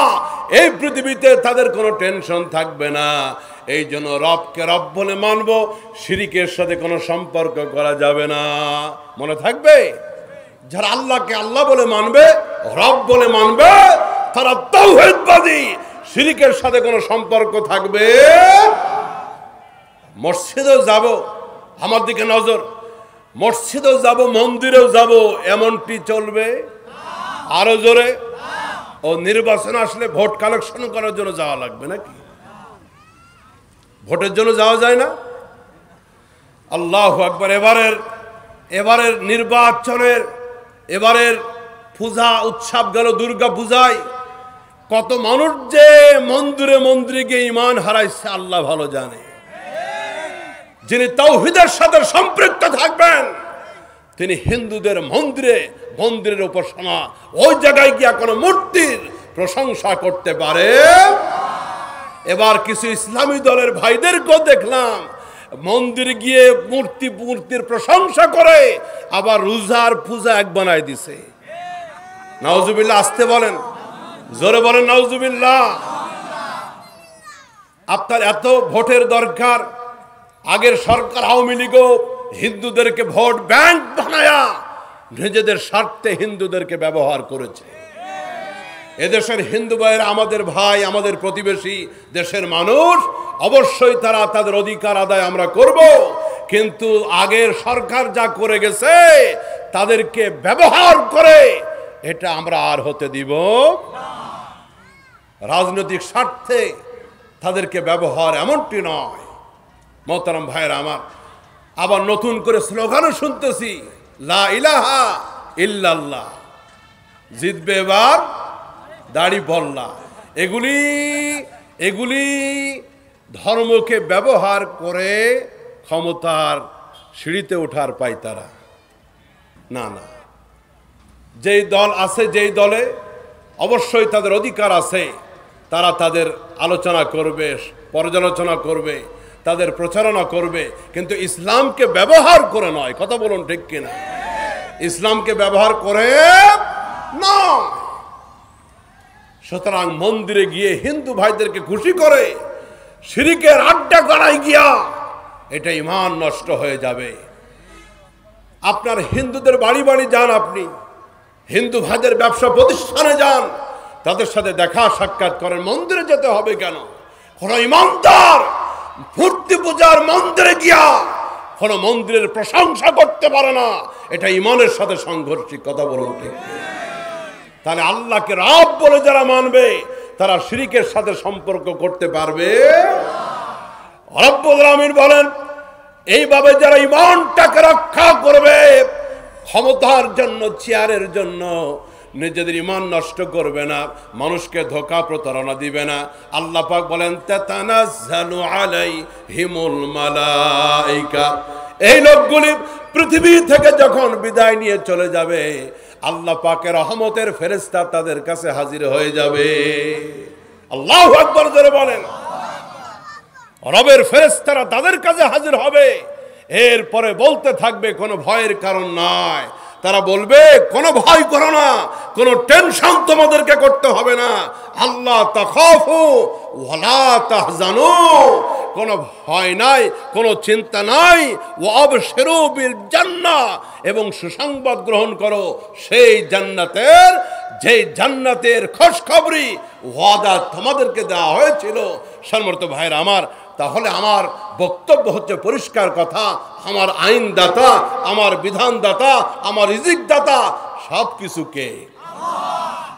A: এই পৃথিবীতে তাদের কোনো টেনশন থাকবে না। এই জন্য রবকে রব বলে মানব, শিরিকের সাথে কোনো সম্পর্ক করা যাবে না। মনে থাকবে, যারা আল্লাহকে আল্লাহ বলে মানবে, রব বলে মানবে, তারা তাওহীদবাদী, শিরিকের সাথে কোনো সম্পর্ক থাকবে। মসজিদেও যাব, আমার দিকে নজর, মসজিদেও যাব, মন্দিরেও যাব, এমনটি চলবে? আরো জোরে। ও নির্বাচন আসলে ভোট কালেকশন করার জন্য যাওয়া লাগবে নাকি? ভোটের জন্য যাওয়া যায় না? আল্লাহু আকবার। এবারের নির্বাচনের এবারের পূজা উৎসব গেল দুর্গা পূজায়, কত মানুষ যে মন্দিরে মন্দিরে গিয়ে ঈমান হারাইছে আল্লাহ ভালো জানে। যিনি তাওহীদের সাথে সম্পৃক্ত থাকবেন, তিনি হিন্দুদের মন্দিরের উপাসনা, ওই জায়গায় গিয়া কোনো মূর্তির প্রশংসা করতে পারে। এবার কিছু ইসলামী দলের ভাইদেরকেও দেখলাম মন্দিরে গিয়ে মূর্তির প্রশংসা করে, আবার রোজার পূজা এক বানায় দিছে। নাউজুবিল্লাহ। আসতে বলেন, জোরে বলেন নাউজুবিল্লাহ। আপনার এত ভোটের দরকার, আগের সরকার আওয়ামী লীগও হিন্দুদেরকে ভোট ব্যাংক বানায়া নিজেদের স্বার্থে হিন্দুদেরকে ব্যবহার করেছে। এদেশের হিন্দু ভাইয়েরা আমাদের ভাই, আমাদের প্রতিবেশী, দেশের মানুষ, অবশ্যই তারা তাদের অধিকার আদায় আমরা করব, কিন্তু আগের সরকার যা করে গেছে তাদেরকে ব্যবহার করে এটা আমরা আর হতে দিব না। রাজনৈতিক স্বার্থে তাদেরকে ব্যবহার এমনটি নয়। মোহতারাম ভাইয়েরা আমার, আবার নতুন করে স্লোগানও শুনতেছি, লা ইলাহা ইল্লাল্লাহ, জিতবে এবার দাড়িপাল্লা। এগুলি ধর্মকে ব্যবহার করে ক্ষমতার সিঁড়িতে ওঠার পায় তারা। না, যেই দল আছে, যেই দলে অবশ্যই তাদের অধিকার আছে, তারা তাদের আলোচনা করবে, পর্যালোচনা করবে, তাদের প্রচারণা করবে, কিন্তু ইসলামকে ব্যবহার করে নয়। কথা বলুন ঠিক কিনা? ইসলামকে ব্যবহার করে নয়। সুতরাং মন্দিরে গিয়ে হিন্দু ভাইদেরকে খুশি করে শিরিকের আড্ডা করাই গিয়া এটা ঈমান নষ্ট হয়ে যাবে। আপনার হিন্দুদের বাড়ি বাড়ি যান, আপনি হিন্দু ভাইদের ব্যবসা প্রতিষ্ঠানে যান, তাদের সাথে দেখা সাক্ষাৎ করেন। মন্দিরে যেতে হবে কেন? কোন ইমানদার মূর্তি পূজার মন্দিরে গিয়া কোন মন্দিরের প্রশংসা করতে পারে না, এটা ঈমানের সাথে সংঘর্ষিক। কথা বলুন ঠিক? তাহলে আল্লাহকে রব বলে যারা মানবে তারা শিরকের সাথে সম্পর্ক করতে পারবে। রব্বুল আলামিন বলেন, এইভাবে যারা ঈমানটাকে রক্ষা করবে, ক্ষমতার জন্য, চেয়ারের জন্য নিজেদের ঈমান নষ্ট করবে না, মানুষকে ধোঁকা প্রতারণা দিবে না। আল্লাহ পাক বলেন, তাতানাজ্জালু আলাইহিমুল মালাইকা, এই লোকগুলি পৃথিবী থেকে যখন বিদায় নিয়ে চলে যাবে, আল্লাহ পাকের রহমতের ফেরেশতা তাদের কাছে হাজির হয়ে যাবে। আল্লাহু আকবার জোরে বলেন। রবের ফেরেশতারা তাদের কাছে হাজির হবে। এরপরে বলতে থাকবে, কোনো ভয়ের কারণ নাই। তারা বলবে, কোনো ভয় করো না, কোনো টেনশন তোমাদেরকে করতে হবে না। আল্লাহ তাখাফু ওয়ালা তাহজানু, কোনো ভয় নাই, কোনো চিন্তা নাই। ওয়াবশিরু বিল জান্নাহ, এবং সুসংবাদ গ্রহণ করো সেই জান্নাতের, যে জান্নাতের খুশখবরি ওয়াদা তোমাদেরকে দেওয়া হয়েছিল। সম্মানিত ভাইরা আমার, তাহলে আমার বক্তব্য হচ্ছে পরিষ্কার কথা, আমার আইনদাতা, আমার বিধানদাতা, আমার রিজিকদাতা সব কিছু কে?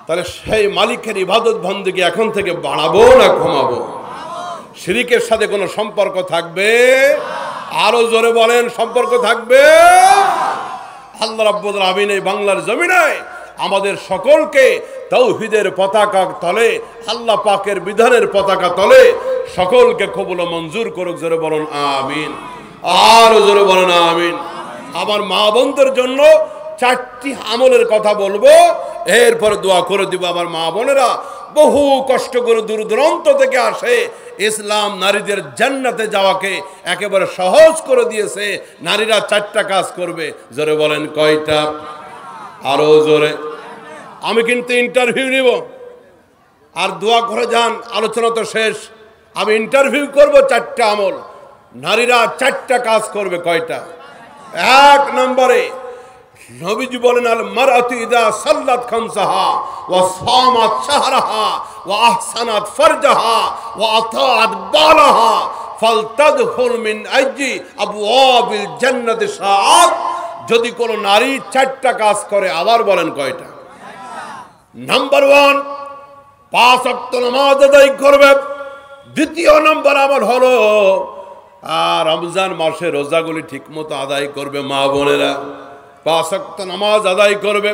A: তাহলে সেই মালিকের ইবাদত বন্দেগী এখন থেকে বাড়াবো না কমাবো? শিরকের সাথে কোনো সম্পর্ক থাকবে? আরো জোরে বলেন, সম্পর্ক থাকবে? আল্লাহ রাব্বুল আলামিন এই বাংলার জমিনে আমাদের সকলকে তাওহীদের পতাকা তলে, আল্লাহ পাকের বিধানের পতাকা তলে সকলকে কবুল ও মঞ্জুর করুক। জোরে বলুন আমিন। আর জোরে বলুন আমিন। আমার মা বোনদের জন্য 4টি আমলের কথা বলবো, এরপরে দোয়া করে দিব। আমার মা বোনেরা বহু কষ্ট করে দূর দূরান্ত থেকে আসে, ইসলাম নারীদের জান্নাতে যাওয়াকে একেবারে সহজ করে দিয়েছে। নারীরা 4টা কাজ করবে। জোরে বলেন, কয়টা? আরো জোরে। আমি কিন্তু ইন্টারভিউ নিব, আর দোয়া করে যান, আলোচনা তো শেষ। আমি ইন্টারভিউ করব 4টা আমল। নারীরা 4টা কাজ করবে। কয়টা? 1 নম্বরে নবীজি বলেন, আল মারআতু ইযা সাল্লাত খামসাহা ওয়া সামাত শাহরাহা ওয়া আহসানাত ফারজাহা ওয়া আতাআত বালাহা ফালতাদখুল মিন আইজি আবওয়াবিল জান্নাতি শাআত। যদি কোন নারী 4টা কাজ করে, আবার বলেন কয়টা? নাম্বার 1, 5 ওয়াক্ত নামাজ আদায় করবে। 2 নম্বর আমল হলো রমজান মাসে রোজাগুলি ঠিকমতো আদায় করবে। মা বোনেরা 5 ওয়াক্ত নামাজ আদায় করবে,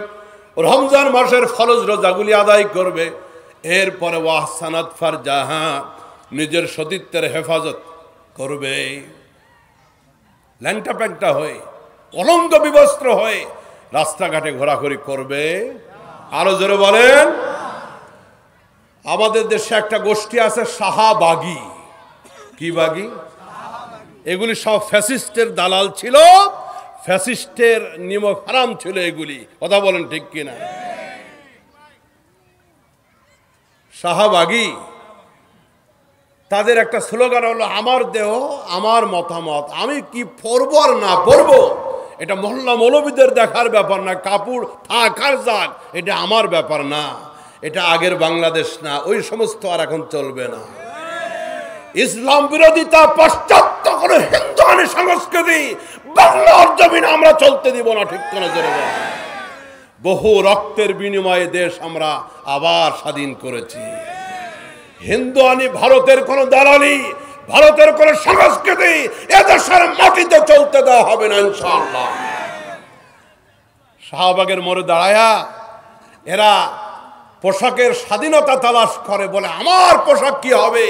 A: রমজান মাসের ফরজ রোজাগুলি আদায় করবে। এরপরে ওয়াহসানাত ফারজাহা, নিজের সতীত্বের হেফাজত করবে। ল্যাংটা প্যাংটা হয়ে, অলঙ্গ বিবস্ত্র হয়ে রাস্তাঘাটে ঘোরাঘুরি করবে। আরো জোরে বলেন। আমাদের দেশে একটা গোষ্ঠী আছে শাহবাগী। কি বাগী? এগুলি সব ফ্যাসিস্টের দালাল ছিল, ফ্যাসিস্টের নিমক হারাম ছিল এগুলি। কথা বলেন ঠিক কিনা? শাহবাগী, তাদের একটা স্লোগান হলো, আমার দেহ আমার মতামত, আমি কি পরব আর না পরব এটা মহল্লা মৌলবীদের দেখার ব্যাপার না, কাপড় থাকার যাক এটা আমার ব্যাপার না। এটা আগের বাংলাদেশ না, ওই সমস্ত আর এখন চলবে না। ইসলাম বিরোধিতা, পাশ্চাত্য কোন হিন্দুয়ানি সংস্কৃতি বাংলার জমিনে আমরা চলতে দিব না। ঠিক করে জোরে বলেন। বহু রক্তের বিনিময়ে দেশ আমরা আবার স্বাধীন করেছি। হিন্দুয়ানি, ভারতের কোন দালালি, ভারতের কোন সংস্কৃতি এদেশের মাটিতে চলতে দেওয়া হবে না ইনশাআল্লাহ। শাহবাগের মোড়ে দাঁড়ায়া এরা পোশাকের স্বাধীনতা তালাশ করে, বলে আমার পোশাক কি হবে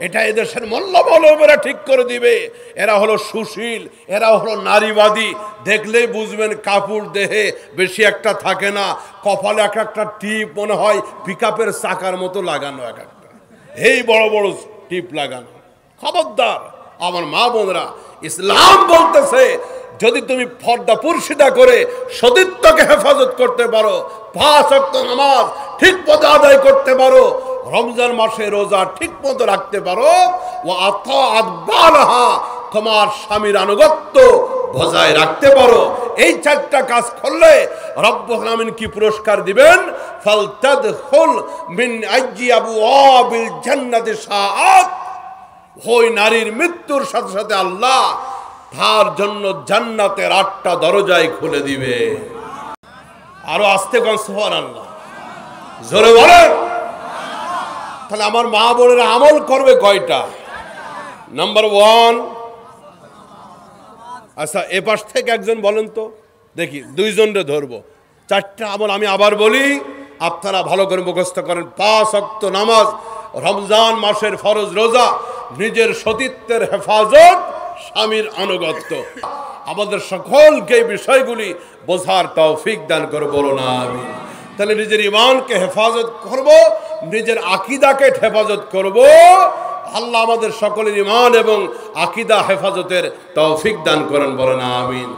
A: এটা এদেশের মোল্লা মৌলবীরা ঠিক করে দিবে। এরা হলো সুশীল, এরা হলো নারীবাদী। দেখলেই বুঝবেন কাপড় দেহে বেশি একটা থাকে না, কপালে এক একটা টিপ মনে হয় পিকআপের চাকার মতো লাগানো, এক একটা এই বড় বড় টিপ লাগানো। খবরদার আমার মা বোনরা, ইসলাম বলতেছে যদি তুমি পর্দা পুরুষিদা করে সতীত্বকে হেফাজত করতে পারো, 5 ওয়াক্ত নামাজ ঠিক মতো আদায় করতে পারো, রমজান মাসে রোজা ঠিক মতো রাখতে পারো, ও আতাআত বালাহা, তোমার স্বামীর আনুগত্য বজায় রাখতে পারো, এই 4টা কাজ করলে রব্বুল আলামিন কি পুরস্কার দিবেন? ফালতাদখুল মিন আইজি আবওয়াবিল জান্নাতি শাআত। ওই নারীর মৃত্যুর সাথে সাথে আল্লাহ তার জন্য জান্নাতের 8টা দরজাই খুলে দিবে। আরো আস্তে কোন সুবহানাল্লাহ, জোরে বলেন। তাহলে আমার মা বোনেরা আমল করবে কয়টা? নাম্বার 1, আচ্ছা এ পাশ থেকে একজন বলেন তো দেখি, 2 জনরে ধরবো। 4টা আমল আমি আবার বলি, আপনারা ভালো করে মুখস্থ করেন। 5 ওয়াক্ত নামাজ, রমজান মাসের ফরজ রোজা, নিজের সতীত্বের হেফাজত, স্বামীর আনুগত্য। আমাদের সকলকে এই বিষয়গুলি বোঝার তৌফিক দান করে বলো না আমিন। তাহলে নিজের ঈমানকে হেফাজত করব, নিজের আকীদাকে হেফাজত করব। আল্লাহ আমাদের সকলের ঈমান এবং আকীদা হেফাজতের তৌফিক দান করেন বলো না আমিন।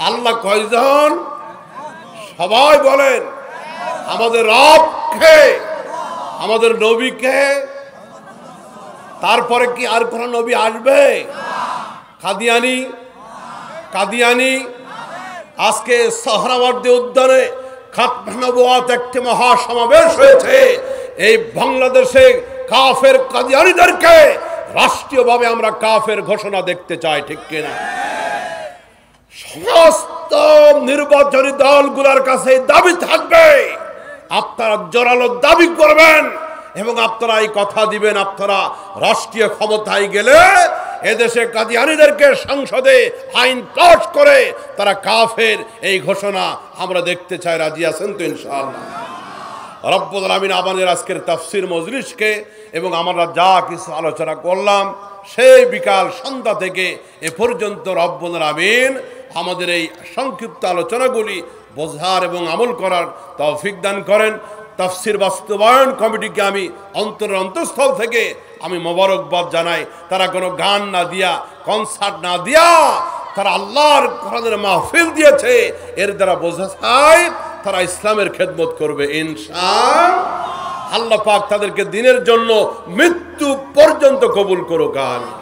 A: আল্লাহ কয়জন? সবাই বলেন। আমাদের রবকে, আমাদের নবীকে। তারপরে কি আর কোন নবী আসবে? কাদিয়ানি, কাদিয়ানি। আজকে সোহরাওয়ার্দী উদ্যানে খাতমে নবুয়াত একটি মহাসমাবেশ হয়েছে। এই বাংলাদেশে কাফের কাদিয়ানীদেরকে রাষ্ট্রীয়ভাবে আমরা কাফের ঘোষণা দেখতে চাই, ঠিক কিনা? সমস্ত নির্বাচনী দলগুলোর কাছে দাবি থাকবে, আপনারা জোরালো দাবি করবেন এবং আপনারা এই কথা দিবেন, আপনারা রাষ্ট্রীয় ক্ষমতায় গেলে এদেশে কাদিয়ানীদেরকে সংসদে আইন পাস করে তারা কাফের এই ঘোষণা আমরা দেখতে চাই। রাজি আছেন তো ইনশাআল্লাহ? রব্বুল আলামিন আমাদের আজকের তাফসীর মজলিসকে এবং আমরা যা কিছু আলোচনা করলাম সেই বিকাল সন্ধ্যা থেকে এ পর্যন্ত রব্বুল আলামিন আমাদের এই সংক্ষিপ্ত আলোচনাগুলি বোঝার এবং আমল করার তৌফিক দান করেন। তাফসীর বাস্তবায়ন কমিটিকে আমি অন্তরের অন্তঃস্থল থেকে আমি মোবারকবাদ জানাই। তারা কোনো গান না দিয়া, কনসার্ট না দিয়া তারা আল্লাহর কোরআনের মাহফিল দিয়েছে। এর দ্বারা বোঝা যায় তারা ইসলামের খেদমত করবে ইনশাআল্লাহ। আল্লাহ পাক তাদেরকে দিনের জন্য মৃত্যু পর্যন্ত কবুল করুক। আমিন।